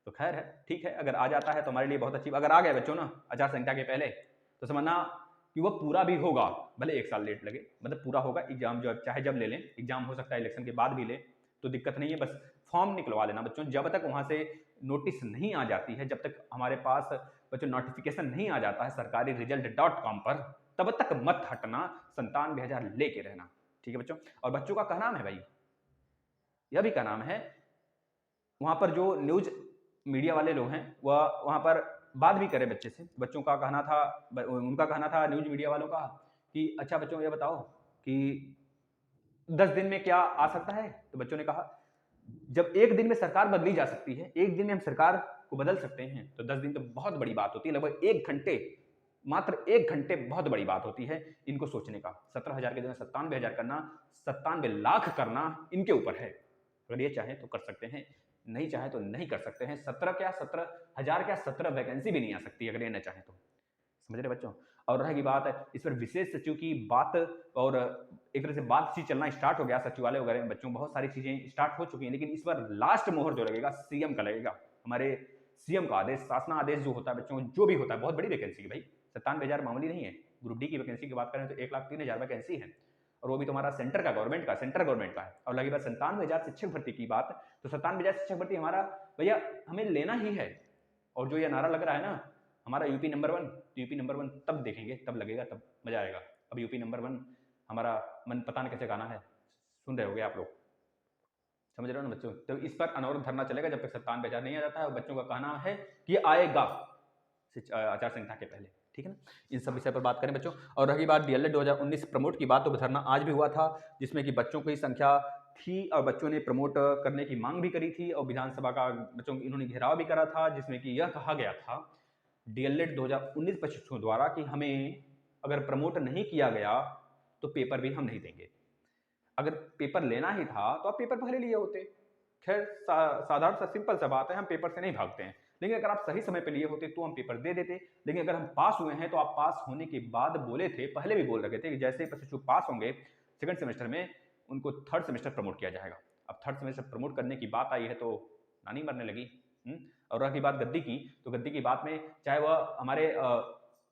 तो खैर है, ठीक है, अगर आ जाता है तो हमारे लिए बहुत अच्छी। अगर आ गया बच्चों ना आचार संहिता के पहले, तो समझना कि वह पूरा भी होगा, भले 1 साल लेट लगे, मतलब पूरा होगा एग्जाम। जो चाहे जब ले लें एग्जाम, हो सकता है इलेक्शन के बाद भी ले, तो दिक्कत नहीं है, बस फॉर्म निकलवा लेना बच्चों। जब तक वहां से नोटिस नहीं आ जाती है, जब तक हमारे पास बच्चों नोटिफिकेशन नहीं आ जाता है सरकारी रिजल्ट.com पर, तब तक मत हटना, 97,000 लेके रहना, ठीक है बच्चों। और बच्चों का क्या नाम है भाई, यह भी क्या नाम है, वहां पर जो न्यूज मीडिया वाले लोग हैं वह वहां पर बात भी करे बच्चे से। बच्चों का कहना था, उनका कहना था न्यूज मीडिया वालों का कि अच्छा बच्चों ये बताओ कि 10 दिन में क्या आ सकता है। तो बच्चों ने कहा जब एक दिन में सरकार बदली जा सकती है, एक दिन में हम सरकार को बदल सकते हैं, तो 10 दिन तो बहुत बड़ी बात होती है। लगभग 1 घंटे, मात्र 1 घंटे बहुत बड़ी बात होती है इनको सोचने का। 17,000 के जगह 97,000 करना, 97 लाख करना इनके ऊपर है। अगर ये चाहे तो कर सकते हैं, नहीं चाहे तो नहीं कर सकते हैं। 17,000 क्या 17 वैकेंसी भी नहीं आ सकती अगर ये न चाहे तो, समझ रहे बच्चों। और रही बात है इस पर विशेष सचिव की बात, और एक तरह से बातचीत चलना स्टार्ट हो गया सचिवालय वगैरह में बच्चों, बहुत सारी चीजें स्टार्ट हो चुकी हैं, लेकिन इस बार लास्ट मोहर जो लगेगा सीएम का लगेगा। हमारे सीएम का आदेश, शासनादेश जो होता है बच्चों, जो भी होता है, बहुत बड़ी वैकेंसी है भाई, 97,000 मामूली नहीं है। ग्रुप डी की वैकेंसी की बात करें तो 1,03,000 वैकेंसी है, और वो भी तुम्हारा सेंटर का, गवर्नमेंट का, सेंट्रल गवर्नमेंट का है। और लगी बात 97,000 शिक्षक भर्ती की बात, तो 97,000 शिक्षक भर्ती हमारा भैया हमें लेना ही है। और जो ये नारा लग रहा है ना हमारा यूपी नंबर 1, तो यूपी नंबर 1 तब देखेंगे, तब लगेगा, तब मजा आएगा। अब यूपी नंबर 1 हमारा मन पता नहीं कैसे गाना है, सुन रहे होगे आप लोग, समझ रहे हो ना बच्चों। तो इस पर अनवरत धरना चलेगा जब तक 97,000 नहीं आ जाता है, और बच्चों का कहना है कि आएगा आचार संहिता के पहले, ठीक है ना। इन सब विषय पर बात करें बच्चों। और रही बात डीएलएड 2019 प्रमोट की बात, तो धरना आज भी हुआ था, जिसमें कि बच्चों की संख्या थी और बच्चों ने प्रमोट करने की मांग भी करी थी, और विधानसभा का बच्चों इन्होंने घेराव भी करा था, जिसमें कि यह कहा गया था डीएलएड 2019 प्रशिक्षुओं द्वारा कि हमें अगर प्रमोट नहीं किया गया तो पेपर भी हम नहीं देंगे। अगर पेपर लेना ही था तो आप पेपर पहले लिए होते। खैर साधारण सा सिंपल सा बात है, हम पेपर से नहीं भागते हैं, लेकिन अगर आप सही समय पे लिए होते तो हम पेपर दे देते। लेकिन अगर हम पास हुए हैं तो आप पास होने के बाद बोले थे, पहले भी बोल रखे थे कि जैसे प्रशिक्षु पास होंगे सेकंड सेमेस्टर में उनको थर्ड सेमेस्टर प्रमोट किया जाएगा। अब थर्ड सेमेस्टर प्रमोट करने की बात आई है तो नानी मरने लगी। और रही बात गद्दी की, तो गद्दी की बात में चाहे वह हमारे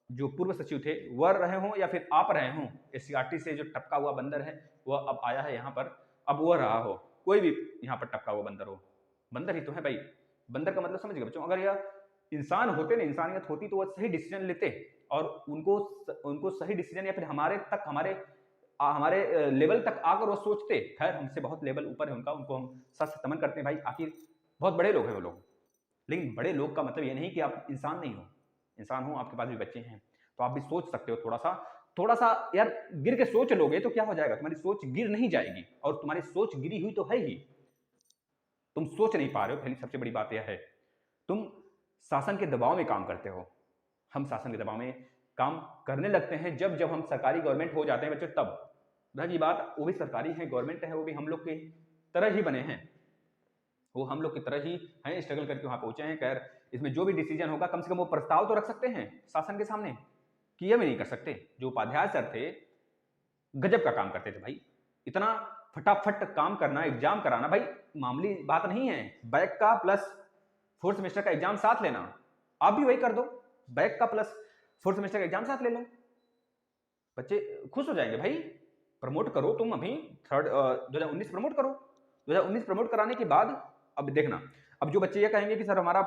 जो पूर्व सचिव थे वह रहे हों या फिर आप रहे हों, एससीईआरटी से जो टपका हुआ बंदर है वह अब आया है यहाँ पर, अब वह रहा हो, कोई भी यहाँ पर टपका हुआ बंदर हो, बंदर ही तो है भाई। बंदर का मतलब समझ गए बच्चों, अगर यह इंसान होते ना, इंसानियत होती तो वह सही डिसीजन लेते, और उनको सही डिसीजन या फिर हमारे लेवल तक आकर वो सोचते। खैर हमसे बहुत लेवल ऊपर है उनका, उनको हम सच से नमन करते हैं भाई, आखिर बहुत बड़े लोग हैं वो लोग। लेकिन बड़े लोग का मतलब ये नहीं कि आप इंसान नहीं हो, इंसान हो, आपके पास भी बच्चे हैं तो आप भी सोच सकते हो थोड़ा सा यार, गिर के सोच लोगे तो क्या हो जाएगा, तुम्हारी सोच गिर नहीं जाएगी, और तुम्हारी सोच गिरी हुई तो है ही, तुम सोच नहीं पा रहे हो। पहली सबसे बड़ी बात यह है तुम शासन के दबाव में काम करते हो। हम शासन के दबाव में काम करने लगते हैं जब हम सरकारी गवर्नमेंट हो जाते हैं बच्चों, तब रही बात वो भी सरकारी है, गवर्नमेंट है, वो भी हम लोग की तरह ही बने हैं, वो हम लोग की तरह ही हैं, स्ट्रगल करके वहां पहुंचे हैं। खैर इसमें जो भी डिसीजन होगा कम से कम वो प्रस्ताव तो रख सकते हैं शासन के सामने, कि ये भी नहीं कर सकते। जो उपाध्याय सर थे गजब का काम करते थे भाई, इतना फटाफट काम करना, एग्जाम कराना भाई मामूली बात नहीं है। बैक का प्लस फोर्थ सेमेस्टर का एग्जाम साथ लेना, आप भी वही कर दो, बैक का प्लस फोर्थ सेमेस्टर का एग्जाम साथ ले लो, बच्चे खुश हो जाएंगे भाई। प्रमोट करो तुम, अभी 2019 प्रमोट करो, 2019 प्रमोट कराने के बाद अब देखना, अब जो बच्चे ये कहेंगे कि सर हमारा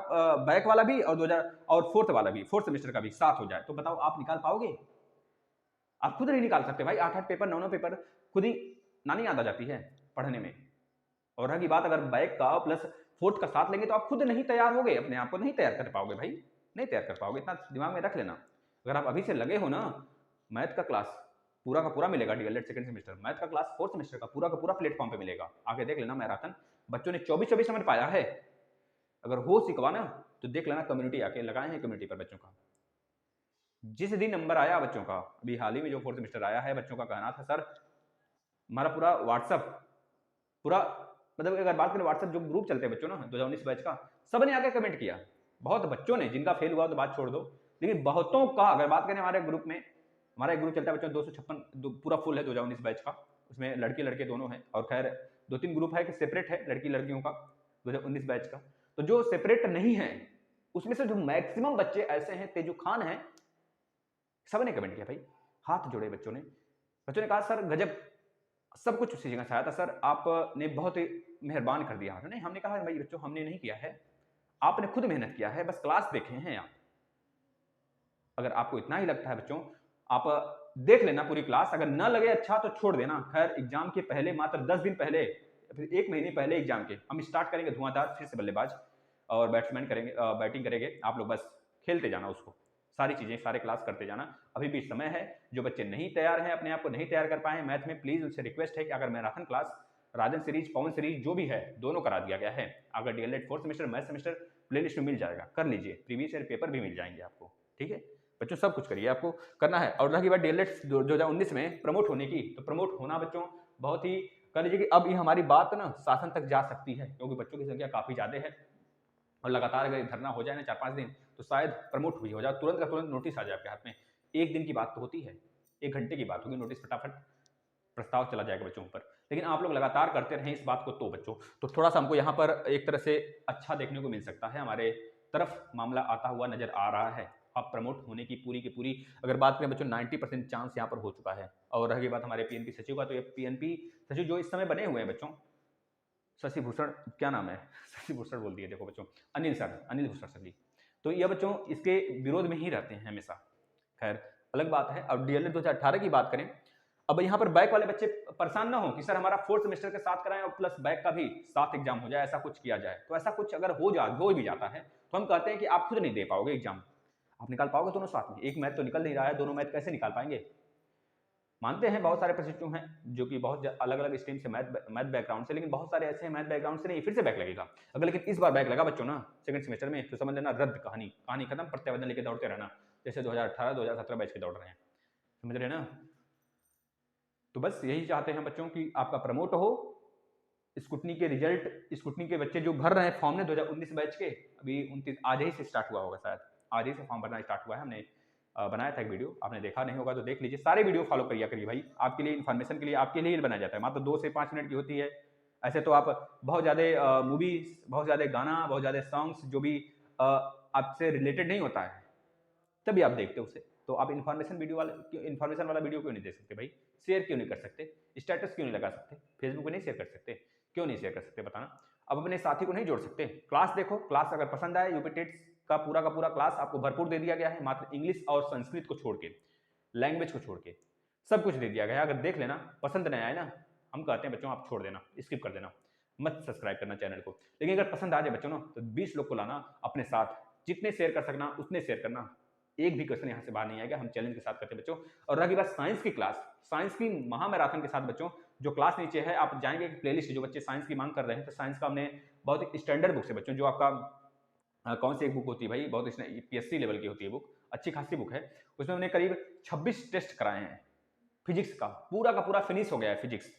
बैक वाला भी और 2000 और फोर्थ वाला भी, फोर्थ सेमेस्टर का भी साथ हो जाए, तो बताओ आप निकाल पाओगे? आप खुद नहीं निकाल सकते भाई, 8-8 पेपर 9-9 पेपर खुद ही नानी याद आ जाती है पढ़ने में। और रही बात अगर बैक का प्लस फोर्थ का साथ लेंगे तो आप खुद नहीं तैयार होगे, अपने आप को नहीं तैयार कर पाओगे भाई, नहीं तैयार कर पाओगे, इतना दिमाग में रख लेना। अगर आप अभी से लगे हो ना, मैथ का क्लास पूरा का पूरा मिलेगा, डीएलएड सेकंड सेमेस्टर मैथ का क्लास फोर्थ सेमेस्टर का पूरा प्लेटफॉर्म पे मिलेगा, आगे देख लेना मैराथन। बच्चों ने 24 नंबर पाया है, अगर हो सिखवाना तो देख लेना, कम्युनिटी आके लगाए हैं कम्युनिटी पर बच्चों का। जिस दिन नंबर आया बच्चों का, अभी हाल ही में जो फोर्थ सेमेस्टर आया है, बच्चों का कहना था सर हमारा पूरा व्हाट्सअप पूरा, मतलब अगर बात करें व्हाट्सअप जो ग्रुप चलते हैं बच्चों ना 2019 बैच का, सबने आके कमेंट किया, बहुत बच्चों ने, जिनका फेल हुआ तो बात छोड़ दो, लेकिन बहुतों का अगर बात करें हमारे ग्रुप में, हमारा एक ग्रुप चलता है बच्चों 256 पूरा फुल है 2019 बैच का, उसमें लड़के लड़के दोनों हैं, और खैर 2-3 ग्रुप है कि सेपरेट है लड़की लड़कियों का 2019 बैच का। तो जो सेपरेट नहीं है उसमें से जो मैक्सिमम बच्चे ऐसे हैं, तेजू खान है, सबने कमेंट किया भाई, हाथ जोड़े बच्चों ने कहा सर गजब, सब कुछ उसी जगह से आया था सर, आपने बहुत ही मेहरबान कर दिया। नहीं, हमने कहा भाई बच्चों हमने नहीं किया है, आपने खुद मेहनत किया है, बस क्लास देखे हैं आप। अगर आपको इतना ही लगता है बच्चों, आप देख लेना पूरी क्लास, अगर ना लगे अच्छा तो छोड़ देना। खैर एग्जाम के पहले मात्र 10 दिन पहले, फिर 1 महीने पहले एग्जाम के हम स्टार्ट करेंगे धुआंधार फिर से बल्लेबाज और बैट्समैन करेंगे, बैटिंग करेंगे, आप लोग बस खेलते जाना उसको, सारी चीजें सारे क्लास करते जाना। अभी भी समय है, जो बच्चे नहीं तैयार हैं, अपने आप को नहीं तैयार कर पाए हैं मैथ में, प्लीज उनसे रिक्वेस्ट है कि अगर मैराथन क्लास, राजन सीरीज, पवन सीरीज जो भी है दोनों करा दिया गया है, अगर DElEd fourth semester math semester playlist में मिल जाएगा, कर लीजिए, प्रीवियस ईयर पेपर भी मिल जाएंगे आपको, ठीक है बच्चों, सब कुछ करिए आपको करना है। और रही बात डीएलएड 2019 में प्रमोट होने की, तो प्रमोट होना बच्चों बहुत ही कह लीजिए कि अब ये हमारी बात ना शासन तक जा सकती है, क्योंकि बच्चों की संख्या काफ़ी ज़्यादा है और लगातार अगर धरना हो जाए ना 4-5 दिन, तो शायद प्रमोट भी हो जाए, तुरंत का तुरंत नोटिस आ जाए आपके हाथ में। 1 दिन की बात तो होती है, 1 घंटे की बात होगी, नोटिस फटाफट प्रस्ताव चला जाएगा बच्चों पर। लेकिन आप लोग लगातार करते रहें इस बात को तो बच्चों, तो थोड़ा-सा हमको यहाँ पर एक तरह से अच्छा देखने को मिल सकता है, हमारे तरफ मामला आता हुआ नज़र आ रहा है। अब प्रमोट होने की पूरी अगर बात करें बच्चों 90% चांस यहाँ पर हो चुका है। और रही बात हमारे पीएनपी सचिव का, तो ये पीएनपी सचिव जो इस समय बने हुए हैं बच्चों, शशि भूषण, क्या नाम है? शशि भूषण बोल दिए देखो बच्चों, अनिल सर, अनिल भूषण सर जी। तो ये बच्चों इसके विरोध में ही रहते हैं हमेशा। खैर अलग बात है। अब डीएलएड 2018 की बात करें, अब यहाँ पर बैक वाले बच्चे परेशान ना हो कि सर हमारा 4th सेमेस्टर के साथ कराएं और प्लस बैक का भी साथ एग्जाम हो जाए, ऐसा कुछ किया जाए। तो ऐसा कुछ अगर हो भी जाता है तो हम कहते हैं कि आप खुद नहीं दे पाओगे एग्जाम, आप निकाल पाओगे दोनों साथ में? एक मैथ तो निकल नहीं रहा है, दोनों मैथ कैसे निकाल पाएंगे? मानते हैं बहुत सारे प्रशिक्षु हैं जो कि बहुत अलग अलग स्ट्रीम से मैथ बैकग्राउंड से, लेकिन बहुत सारे ऐसे हैं मैथ बैकग्राउंड से नहीं, फिर से बैक लगेगा। अगर लेकिन इस बार बैक लगा बच्चों ना सेकंड सेमेस्टर में, तो समझ लेना रद्द, कहानी खत्म, प्रत्यावेदन लेके दौड़ते रहना, जैसे 2018-2017 बैच के दौड़ रहे हैं, समझ रहे हैं ना? तो बस यही चाहते हैं बच्चों की आपका प्रमोट हो। स्कूटनी के रिजल्ट, स्कूटनी के बच्चे जो भर रहे हैं फॉर्म ने 2019 बैच के, अभी 29 आज ही से स्टार्ट हुआ होगा, शायद आज ही से फॉर्म भरना स्टार्ट हुआ है। हमने बनाया था एक वीडियो, आपने देखा नहीं होगा तो देख लीजिए। सारे वीडियो फॉलो करिए भाई, आपके लिए इन्फॉर्मेशन के लिए, आपके लिए बनाया जाता है। मात्र 2 से 5 मिनट की होती है। ऐसे तो आप बहुत ज़्यादा मूवीज, बहुत ज़्यादा गाना, बहुत ज़्यादा सॉन्ग्स जो भी आपसे रिलेटेड नहीं होता है तभी आप देखते हो उसे। तो आप इन्फॉर्मेशन वाला वीडियो क्यों नहीं दे सकते भाई? शेयर क्यों नहीं कर सकते? स्टेटस क्यों नहीं लगा सकते? फेसबुक पे नहीं शेयर कर सकते? क्यों नहीं शेयर कर सकते बताना? अब अपने साथी को नहीं जोड़ सकते? क्लास देखो, क्लास अगर पसंद आए, यूपी टेट्स का पूरा क्लास आपको भरपूर दे दिया गया है, मात्र इंग्लिश और संस्कृत को छोड़ के, लैंग्वेज को छोड़ के सब कुछ दे दिया गया है। अगर देख लेना, पसंद नहीं आए ना, हम कहते हैं बच्चों आप छोड़ देना, स्किप कर देना, मत सब्सक्राइब करना चैनल को। लेकिन अगर पसंद आ जाए बच्चों ना, तो 20 लोग को लाना अपने साथ, जितने शेयर कर सकना उतने शेयर करना। एक भी क्वेश्चन यहाँ से बाहर नहीं आएगा, हम चैलेंज के साथ करते हैं बच्चों। और रही बात साइंस की क्लास, साइंस की महामैराथन के साथ बच्चों, जो क्लास नीचे है आप जाएंगे प्लेलिस्ट, जो बच्चे साइंस की मांग कर रहे हैं, तो साइंस का हमने बहुत स्टैंडर्ड बुक से बच्चों, जो आपका कौन सी एक बुक होती है भाई, बहुत पीएससी लेवल की होती है बुक, अच्छी खासी बुक है, उसमें हमने करीब 26 टेस्ट कराए हैं। फिजिक्स का पूरा फिनिश हो गया है फिजिक्स।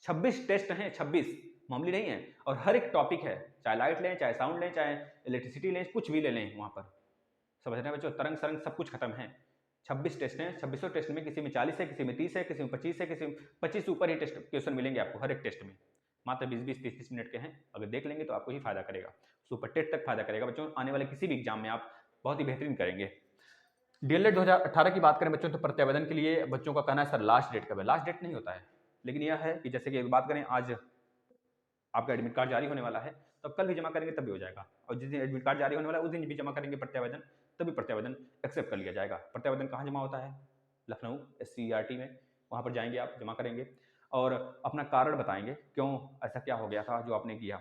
26 टेस्ट हैं, 26 मामूली नहीं है। और हर एक टॉपिक है, चाहे लाइट लें, चाहे साउंड लें, चाहे इलेक्ट्रिसिटी लें, कुछ भी ले लें वहाँ पर, समझ रहे हैं बच्चों? तरंग सरंग सब कुछ खत्म है। 26 टेस्ट हैं, 26 टेस्ट में किसी में 40 है, किसी में 30 है, किसी में 25 है, किसी में 25 से ऊपर ही टेस्ट क्वेश्चन मिलेंगे आपको हर एक टेस्ट में। मात्र 20-20, 30-30 मिनट के हैं, अगर देख लेंगे तो आपको ही फायदा करेगा, सुपर टेट तक फायदा करेगा बच्चों। आने वाले किसी भी एग्जाम में आप बहुत ही बेहतरीन करेंगे। डीएलएड 2018 की बात करें बच्चों, तो प्रत्यावेदन के लिए बच्चों का कहना है सर लास्ट डेट कब है? लास्ट डेट नहीं होता है, लेकिन यह है कि जैसे कि बात करें, आज आपका एडमिट कार्ड जारी होने वाला है, तो कल भी जमा करेंगे तब भी हो जाएगा, और जिस दिन एडमिट कार्ड जारी होने वाला है उस दिन भी जमा करेंगे प्रत्यावेदन, तभी प्रत्यावेदन एक्सेप्ट कर लिया जाएगा। प्रत्यावेदन कहाँ जमा होता है? लखनऊ SCERT में, वहाँ पर जाएंगे आप, जमा करेंगे और अपना कारण बताएंगे क्यों ऐसा क्या हो गया था जो आपने किया।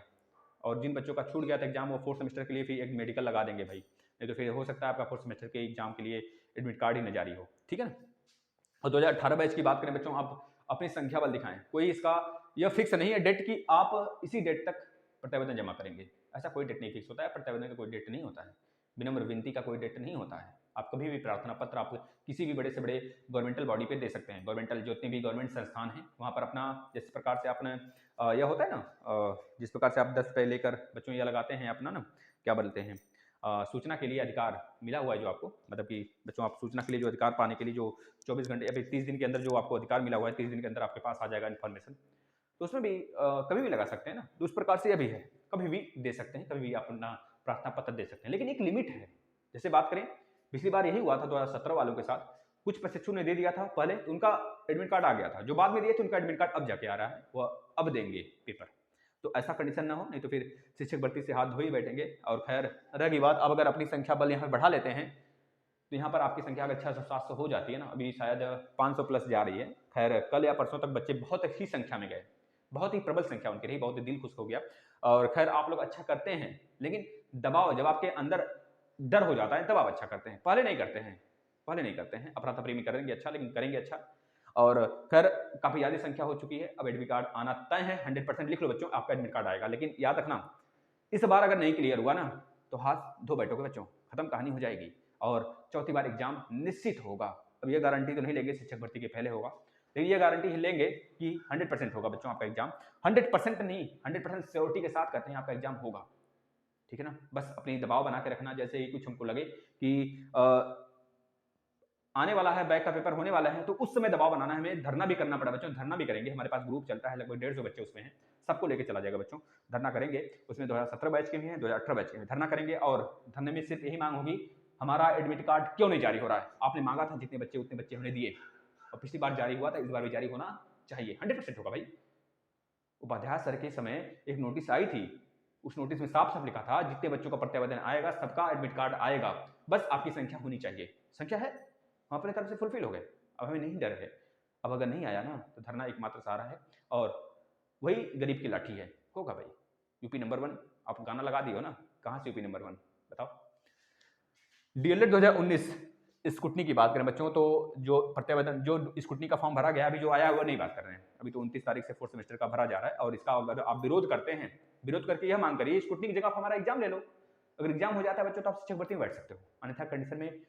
और जिन बच्चों का छूट गया था एग्जाम, वो 4th सेमेस्टर के लिए फिर एक मेडिकल लगा देंगे भाई, नहीं तो फिर हो सकता है आपका 4th सेमेस्टर के एग्जाम के लिए एडमिट कार्ड ही न जारी हो, ठीक है ना? और 2018 बैच की बात करें बच्चों, आप अपनी संख्या बल दिखाएं। कोई इसका यह फिक्स नहीं है डेट कि आप इसी डेट तक प्रत्यावेदन जमा करेंगे, ऐसा कोई डेट नहीं फिक्स होता है। प्रत्यावेदन का कोई डेट नहीं होता है, विनम्र विनती का कोई डेट नहीं होता है। आप कभी भी प्रार्थना पत्र आप किसी भी बड़े से बड़े गवर्नमेंटल बॉडी पे दे सकते हैं। गवर्नमेंटल जितने भी गवर्नमेंट संस्थान हैं वहाँ पर अपना, जिस प्रकार से आपने यह होता है ना, जिस प्रकार से आप 10 रुपये लेकर बच्चों यह लगाते हैं अपना ना, क्या बोलते हैं, सूचना के लिए अधिकार मिला हुआ है जो आपको, मतलब कि बच्चों आप सूचना के लिए जो अधिकार पाने के लिए जो 24 घंटे या फिर 30 दिन के अंदर जो आपको अधिकार मिला हुआ है, 30 दिन के अंदर आपके पास आ जाएगा इन्फॉर्मेशन, तो उसमें भी कभी भी लगा सकते हैं ना। तो उस प्रकार से यह भी है, कभी भी दे सकते हैं, कभी भी आप अपना प्रार्थना पत्र दे सकते हैं, लेकिन एक लिमिट है। जैसे बात करें, पिछली बार यही हुआ था 2017 वालों के साथ, कुछ प्रशिक्षु ने दे दिया था पहले, तो उनका एडमिट कार्ड आ गया था, जो बाद में दिए थे उनका एडमिट कार्ड अब जाके आ रहा है, वह अब देंगे पेपर। तो ऐसा कंडीशन ना हो, नहीं तो फिर शिक्षक भर्ती से हाथ धो ही बैठेंगे। और खैर रहेगी बात, अब अगर अपनी संख्या बल यहाँ बढ़ा लेते हैं, तो यहाँ पर आपकी संख्या अगर 600-700 हो जाती है ना, अभी शायद 500 प्लस जा रही है। खैर कल या परसों तक बच्चे बहुत ही संख्या में गए, बहुत ही प्रबल संख्या उनकी रही, बहुत ही दिल खुश हो गया। और खैर आप लोग अच्छा करते हैं, लेकिन दबाव, जब आपके अंदर डर हो जाता है तब आप अच्छा करते हैं, पहले नहीं करते हैं, पहले नहीं करते हैं। अफरा तफरी में करेंगे अच्छा, लेकिन करेंगे अच्छा। और खैर काफ़ी ज़्यादा संख्या हो चुकी है, अब एडमिट कार्ड आना तय है, 100% लिख लो बच्चों, आपका एडमिट कार्ड आएगा। लेकिन याद रखना, इस बार अगर नहीं क्लियर हुआ ना, तो हाथ धो बैठोगे बच्चों, खत्म कहानी हो जाएगी। और चौथी बार एग्जाम निश्चित होगा। अब ये गारंटी तो नहीं लेंगे शिक्षक भर्ती के पहले होगा, लेकिन ये गारंटी लेंगे कि 100% होगा बच्चों आपका एग्जाम। 100% नहीं, 100% श्योरिटी के साथ कहते हैं आपका एग्जाम होगा, ठीक है ना। बस अपनी दबाव बना के रखना, जैसे ही कुछ हमको लगे कि आने वाला है, बैक का पेपर होने वाला है, तो उस समय दबाव बनाना है, हमें धरना भी करना पड़ा बच्चों, धरना भी करेंगे। हमारे पास ग्रुप चलता है, लगभग 150 बच्चे उसमें हैं, सबको लेके चला जाएगा बच्चों, धरना करेंगे। उसमें 2017 बैच के भी हैं, 2018 बैच के भी धरना करेंगे। और धरने में सिर्फ यही मांग होगी, हमारा एडमिट कार्ड क्यों नहीं जारी हो रहा है। आपने मांगा था जितने बच्चे उतने बच्चे हमने दिए, और पिछली बार जारी हुआ था, इस बार भी जारी होना चाहिए, 100% होगा भाई। उपाध्याय सर के समय एक नोटिस आई थी, उस नोटिस में साफ साफ लिखा था जितने बच्चों का प्रत्यावेदन आएगा सबका एडमिट कार्ड आएगा, बस आपकी संख्या होनी चाहिए। संख्या है, हम अपने तरफ से फुलफिल हो गए, अब हमें नहीं डर है। अब अगर नहीं आया ना तो धरना एकमात्र सहारा है, और वही गरीब की लाठी है, होगा भाई। यूपी नंबर 1 आप गाना लगा दियो ना, कहाँ से यूपी नंबर 1 बताओ। डीएलएड 2019 स्कूटनी की बात करें बच्चों, तो जो प्रत्यावेदन, जो स्कूटनी का फॉर्म भरा गया, अभी जो आया है वो नहीं बात कर रहे हैं, अभी तो 29 तारीख से 4th सेमेस्टर का भरा जा रहा है। और इसका अगर आप विरोध करते हैं, विरोध करके यह मांग करिए स्कूटनी की जगह आप हमारा एग्जाम ले लो। अगर एग्जाम हो जाता है बच्चों तो आप शिक्षक भर्ती में बैठ सकते हो, अन्यथा कंडीशन में,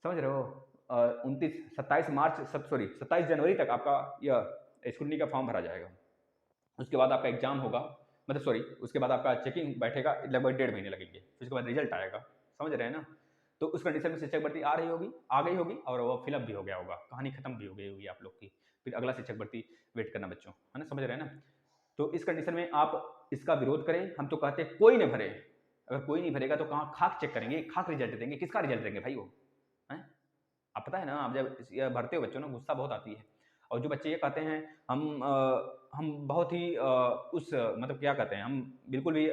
समझ रहे हो, 27 जनवरी तक आपका यह स्कूटनी का फॉर्म भरा जाएगा। उसके बाद आपका एग्जाम होगा, मतलब सॉरी, उसके बाद आपका चेकिंग बैठेगा, लगभग 1.5 महीने लगेंगे, फिर उसके बाद रिजल्ट आएगा, समझ रहे हैं ना। तो उस कंडीशन में शिक्षक भर्ती आ रही होगी, आ गई होगी, और वो फिलअप भी हो गया होगा, कहानी खत्म भी हो गई होगी आप लोग की, फिर अगला शिक्षक भर्ती वेट करना बच्चों, है ना, समझ रहे हैं ना। तो इस कंडीशन में आप इसका विरोध करें, हम तो कहते हैं कोई नहीं भरे। अगर कोई नहीं भरेगा तो कहाँ खाक चेक करेंगे, खाक रिजल्ट देंगे, किसका रिजल्ट देंगे भाई वो, है। आप पता है ना, आप जब यह भरते हो बच्चों ना, गुस्सा बहुत आती है। और जो बच्चे ये कहते हैं हम बहुत ही मतलब क्या कहते हैं, हम बिल्कुल भी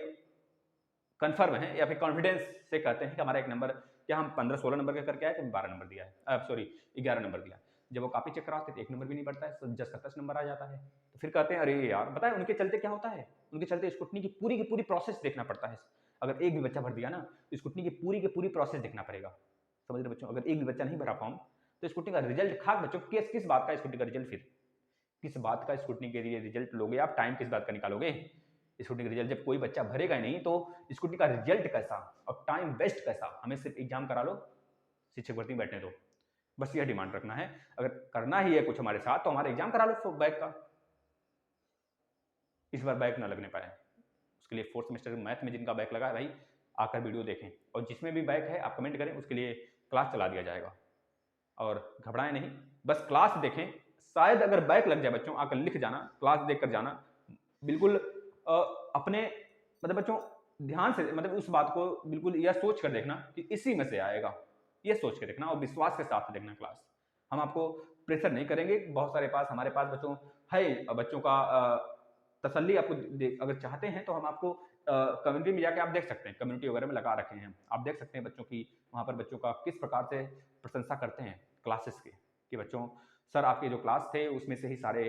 कन्फर्म है या फिर कॉन्फिडेंस से कहते हैं कि हमारा एक नंबर, क्या हम 15-16 नंबर का करके आए थे, 12 नंबर दिया है, सॉरी 11 नंबर दिया। जब वो कॉपी चेक कराते थे 1 नंबर भी नहीं बढ़ता है, 10-27 नंबर आ जाता है। तो फिर कहते हैं अरे यार, बताए उनके चलते क्या होता है, उनके चलते स्कूटनी की पूरी प्रोसेस देखना पड़ता है। अगर एक भी बच्चा भर दिया ना, तो स्कूटनी की पूरी प्रोसेस देखना पड़ेगा, समझ रहे बच्चों। अगर एक भी बच्चा नहीं भरा फॉर्म, तो स्कूटनी का रिजल्ट खाक बच्चों, किस बात का स्कूटनी का रिजल्ट, फिर किस बात का स्कूटनी के लिए रिजल्ट लोगे आप, टाइम किस बात का निकालोगे। स्कूटनी का रिजल्ट जब कोई बच्चा भरेगा ही नहीं, तो स्कूटनी का रिजल्ट कैसा और टाइम वेस्ट कैसा। हमें सिर्फ एग्जाम करा लो, शिक्षक भर्ती में बैठने दो, बस यह डिमांड रखना है। अगर करना ही है कुछ हमारे साथ, तो हमारा एग्जाम करा लो बैक का, इस बार बैक ना लगने पाए। उसके लिए 4th सेमेस्टर मैथ में जिनका बैक लगा है भाई, आकर वीडियो देखें, और जिसमें भी बैक है आप कमेंट करें, उसके लिए क्लास चला दिया जाएगा। और घबराएं नहीं, बस क्लास देखें, शायद अगर बैक लग जाए बच्चों, आकर लिख जाना, क्लास देख कर जाना, बिल्कुल अपने, मतलब बच्चों ध्यान से, मतलब उस बात को बिल्कुल यह सोच कर देखना कि इसी में से आएगा, यह सोच के देखना, और विश्वास के साथ देखना क्लास। हम आपको प्रेशर नहीं करेंगे, बहुत सारे पास, हमारे पास बच्चों है, बच्चों का तसल्ली आपको अगर चाहते हैं तो हम आपको कम्युनिटी में जाके आप देख सकते हैं, कम्युनिटी वगैरह में लगा रखे हैं, आप देख सकते हैं बच्चों की, वहाँ पर बच्चों का किस प्रकार से प्रशंसा करते हैं क्लासेस के, कि बच्चों सर आपके जो क्लास थे उसमें से ही सारे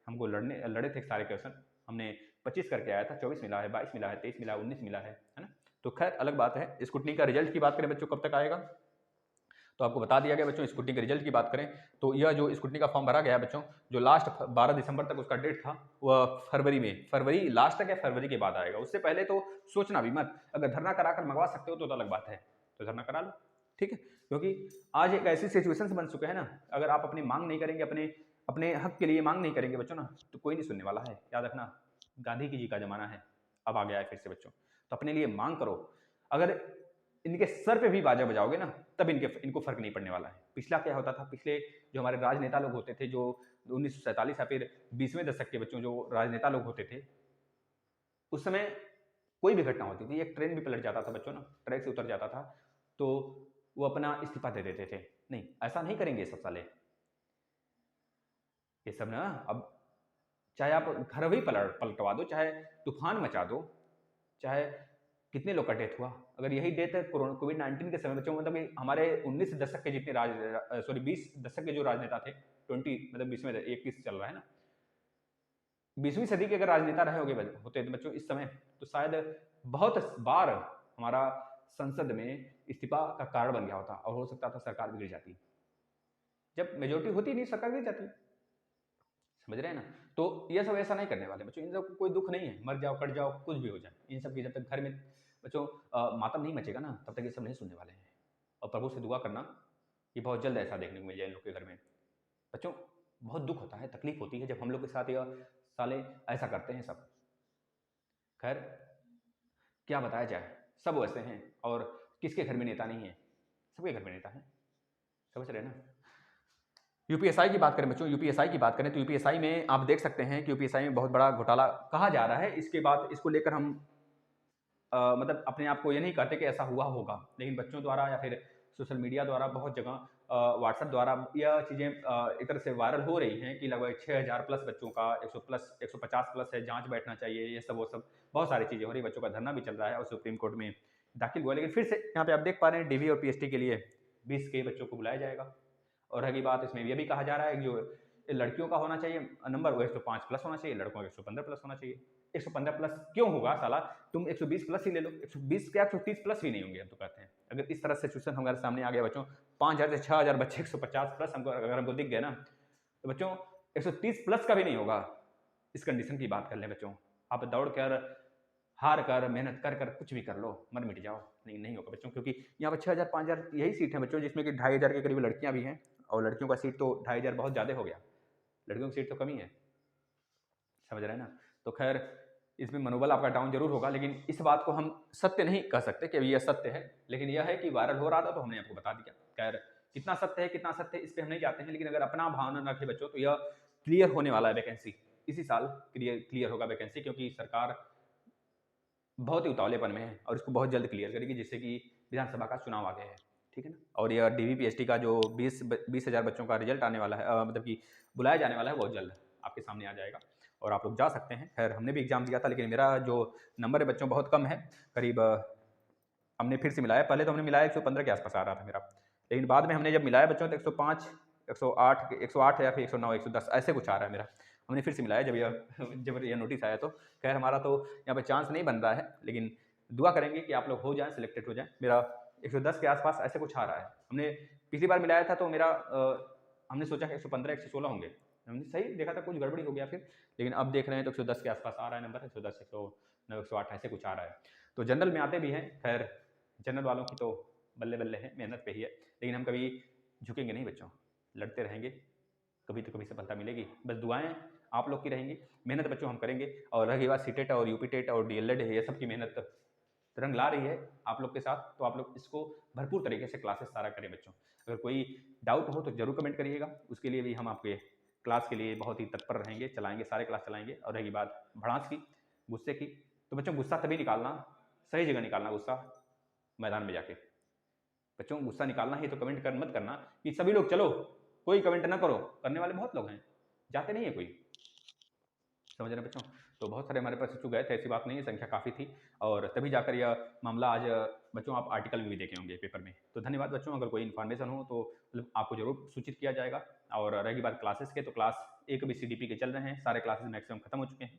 हमको लड़े थे सारे क्वेश्चन, हमने 25 करके आया था, 24 मिला है, 22 मिला है, 23 मिला है, 19 मिला है ना। तो खैर अलग बात है। स्कूटनी का रिजल्ट की बात करें बच्चों, कब तक आएगा, तो आपको बता दिया गया बच्चों। स्कूटनी के रिजल्ट की बात करें तो यह जो स्कूटनी का फॉर्म भरा गया है बच्चों, जो लास्ट 12 दिसंबर तक उसका डेट था, वह फरवरी लास्ट तक या फरवरी के बाद आएगा। उससे पहले तो सोचना भी मत, अगर धरना कराकर मंगवा सकते हो तो अलग बात है, तो धरना करा लो, ठीक है। क्योंकि आज एक ऐसी सिचुएशन बन चुके हैं ना, अगर आप अपनी मांग नहीं करेंगे, अपने अपने हक के लिए मांग नहीं करेंगे बच्चों ना, तो कोई नहीं सुनने वाला है, याद रखना। गांधी जी का जमाना है, अब आ गया है फिर से बच्चों, तो अपने लिए मांग करो। अगर इनके सर पे भी बाजा बजाओगे ना, तब इनको फर्क नहीं पड़ने वाला है। पिछला क्या होता था, पिछले जो हमारे राजनेता लोग होते थे, जो 1947 या फिर 20वें दशक के बच्चों जो राजनेता लोग होते थे, उस समय कोई भी घटना होती थी, एक ट्रेन भी पलट जाता था बच्चों ना, ट्रैक से उतर जाता था, तो वो अपना इस्तीफा दे देते थे। नहीं, ऐसा नहीं करेंगे सब साले, ये सब ना। अब चाहे आप घर भी पलटवा दो, चाहे तूफान मचा दो, चाहे कितने लोग का डेथ हुआ, अगर यही डेथ कोविड-19 के समय बच्चों, मतलब कि हमारे 19 दशक के जितने 20 दशक के जो राजनेता थे, 20 मतलब 20वें 21 चल रहा है ना, 20वीं सदी के अगर राजनेता रहे होते तो बच्चों इस समय, तो शायद बहुत बार हमारा संसद में इस्तीफा का कारण बन गया होता, और हो सकता था सरकार भी गिर जाती। जब मेजोरिटी होती नहीं, सरकार गिर जाती, समझ रहे हैं ना। तो ये सब ऐसा नहीं करने वाले बच्चों, इन सब को कोई दुख नहीं है, मर जाओ कट जाओ कुछ भी हो जाए, इन सब की जब तक घर में बच्चों मातम नहीं मचेगा ना, तब तक ये सब नहीं सुनने वाले हैं। और प्रभु से दुआ करना कि बहुत जल्द ऐसा देखने को मिल जाए इन लोग के घर में बच्चों। बहुत दुख होता है, तकलीफ होती है जब हम लोग के साथ यह साले ऐसा करते हैं सब। खैर, क्या बताया जाए, सब वैसे हैं, और किसके घर में नेता नहीं है, सबके घर में नेता है, समझ रहे हैं ना। यूपीएसआई की बात करें बच्चों, यूपीएसआई की बात करें तो यूपीएसआई में आप देख सकते हैं कि यूपीएसआई में बहुत बड़ा घोटाला कहा जा रहा है। इसके बाद इसको लेकर हम मतलब अपने आप को ये नहीं कहते कि ऐसा हुआ होगा, लेकिन बच्चों द्वारा या फिर सोशल मीडिया द्वारा बहुत जगह व्हाट्सएप द्वारा यह चीज़ें एक तरह से वायरल हो रही हैं कि लगभग 6000 प्लस बच्चों का 150 प्लस है, जांच बैठना चाहिए, ये सब वो सब बहुत सारी चीज़ें हो रही। बच्चों का धरना भी चल रहा है और सुप्रीम कोर्ट में दाखिल हुआ। लेकिन फिर से यहाँ पे आप देख पा रहे हैं डीवी और पीएचडी के लिए 20 के बच्चों को बुलाया जाएगा। और रही बात, इसमें यह भी कहा जा रहा है कि जो लड़कियों का होना चाहिए नंबर वो 105 प्लस होना चाहिए, लड़कों का 115 प्लस होना चाहिए। 115 प्लस क्यों होगा साला, तुम 120 प्लस ही ले लो, 120 क्या 130 प्लस भी नहीं होंगे हम तो कहते हैं। अगर इस तरह से सिचुएशन हमारे सामने आ गया बच्चों, 5000 से 6000 बच्चे 150 प्लस हमको अगर हमको दिख गए ना, तो बच्चों 130 प्लस का भी नहीं होगा। इस कंडीशन की बात कर लें बच्चों, आप दौड़ कर हार कर मेहनत कर कर कुछ भी कर लो, मर मिट जाओ, नहीं होगा बच्चों, क्योंकि यहाँ पर 6000 5000 यही सीट है बच्चों, जिसमें कि 2500 के करीब लड़कियां भी हैं, और लड़कियों का सीट तो 2500 बहुत ज़्यादा हो गया, लड़कियों की सीट तो कमी है, समझ रहे हैं ना। तो खैर, इसमें मनोबल आपका डाउन जरूर होगा, लेकिन इस बात को हम सत्य नहीं कह सकते कि अभी यह सत्य है, लेकिन यह है कि वायरल हो रहा था तो हमने आपको बता दिया। खैर, कितना सत्य है कितना सत्य है इस पर हम नहीं जाते हैं, लेकिन अगर अपना भावना रखे बच्चों तो यह क्लियर होने वाला है वैकेंसी, इसी साल क्लियर होगा वैकेंसी, क्योंकि सरकार बहुत ही उतावलेपन में है और इसको बहुत जल्द क्लियर करेगी, जिससे कि विधानसभा का चुनाव आ गया है, ठीक है ना। और यह डीवी पीएचडी का जो 20,000 बच्चों का रिजल्ट आने वाला है, मतलब कि बुलाया जाने वाला है, बहुत जल्द आपके सामने आ जाएगा और आप लोग जा सकते हैं। खैर, हमने भी एग्जाम दिया था, लेकिन मेरा जो नंबर है बच्चों बहुत कम है, करीब हमने फिर से मिलाया, पहले तो हमने मिलाया 115 के आसपास आ रहा था मेरा, लेकिन बाद में हमने जब मिलाया बच्चों तो 105 108 या फिर 109 110 ऐसे कुछ आ रहा है मेरा। हमने फिर से मिलाया जब यह नोटिस आया, तो खैर हमारा तो यहाँ पे चांस नहीं बन रहा है, लेकिन दुआ करेंगे कि आप लोग हो जाएं, सिलेक्टेड हो जाएं। मेरा 110 के आसपास ऐसे कुछ आ रहा है। हमने पिछली बार मिलाया था तो मेरा हमने सोचा कि 115 116 होंगे, हमने सही देखा था, कुछ गड़बड़ी हो गया फिर, लेकिन अब देख रहे हैं तो 110 के आसपास आ रहा है नंबर, 110 109 108 ऐसे कुछ आ रहा है। तो जनरल में आते भी हैं, खैर जनरल वालों की तो बल्ले बल्ले है, मेहनत पे ही है, लेकिन हम कभी झुकेंगे नहीं बच्चों, लड़ते रहेंगे, कभी तो कभी सफलता मिलेगी। बस दुआएं आप लोग की रहेंगी, मेहनत बच्चों हम करेंगे। और रही बात सीटेट और यूपी टेट और डीएलएड है, ये सब की मेहनत रंग ला रही है आप लोग के साथ, तो आप लोग इसको भरपूर तरीके से क्लासेस सारा करें बच्चों। अगर कोई डाउट हो तो जरूर कमेंट करिएगा, उसके लिए भी हम आपके क्लास के लिए बहुत ही तत्पर रहेंगे, चलाएंगे, सारे क्लास चलाएंगे। और रही बात भड़ास की, गुस्से की, तो बच्चों गुस्सा तभी निकालना, सही जगह निकालना गुस्सा, मैदान में जाके। बच्चों गुस्सा निकालना ही तो कमेंट कर मत करना कि सभी लोग चलो कोई कमेंट ना करो, करने वाले बहुत लोग हैं, जाते नहीं है कोई, समझ रहे बच्चों। तो बहुत सारे हमारे पास इच्छुक गए थे, ऐसी बात नहीं है, संख्या काफ़ी थी, और तभी जाकर यह मामला आज बच्चों आप आर्टिकल में भी देखे होंगे पेपर में। तो धन्यवाद बच्चों, अगर कोई इन्फॉर्मेशन हो तो मतलब आपको जरूर सूचित किया जाएगा। और रही बात क्लासेस के, तो क्लास एक भी CDP के चल रहे हैं, सारे क्लासेस मैक्सिमम खत्म हो चुके हैं।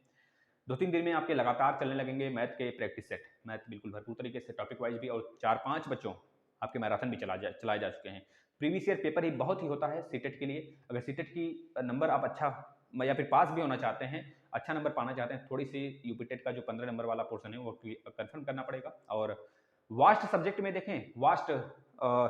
2-3 दिन में आपके लगातार चलने लगेंगे मैथ के प्रैक्टिस सेट, मैथ बिल्कुल भरपूर तरीके से टॉपिक वाइज भी, और 4-5 बच्चों आपके मैराथन भी चलाए जा चुके हैं। प्रीवियस ईयर पेपर ही बहुत ही होता है सीटेट के लिए। अगर सीटेट की नंबर आप अच्छा या फिर पास भी होना चाहते हैं, अच्छा नंबर पाना चाहते हैं, थोड़ी सी यूपी टेट का जो 15 नंबर वाला पोर्शन है वो कंफर्म करना पड़ेगा। और वास्ट सब्जेक्ट में देखें, वास्ट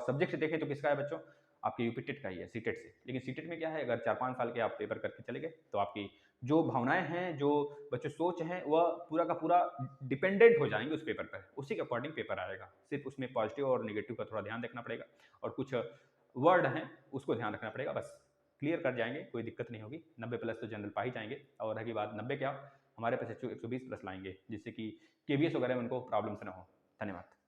सब्जेक्ट देखें तो किसका है बच्चों, आपके यूपी टेट का ही है, सीटेट से। लेकिन सीटेट में क्या है, अगर 4-5 साल के आप पेपर करके चले गए तो आपकी जो भावनाएं हैं, जो बच्चों सोच हैं, वह पूरा का पूरा डिपेंडेंट हो जाएंगे उस पेपर पर, उसी के अकॉर्डिंग पेपर आएगा। सिर्फ उसमें पॉजिटिव और नेगेटिव का थोड़ा ध्यान रखना पड़ेगा, और कुछ वर्ड हैं उसको ध्यान रखना पड़ेगा, बस क्लियर कर जाएंगे, कोई दिक्कत नहीं होगी। 90 प्लस तो जनरल पा ही जाएंगे। और रही बात 90 क्या, हमारे पास 120 प्लस लाएंगे, जिससे कि KVS वगैरह में उनको प्रॉब्लम्स ना हो। धन्यवाद।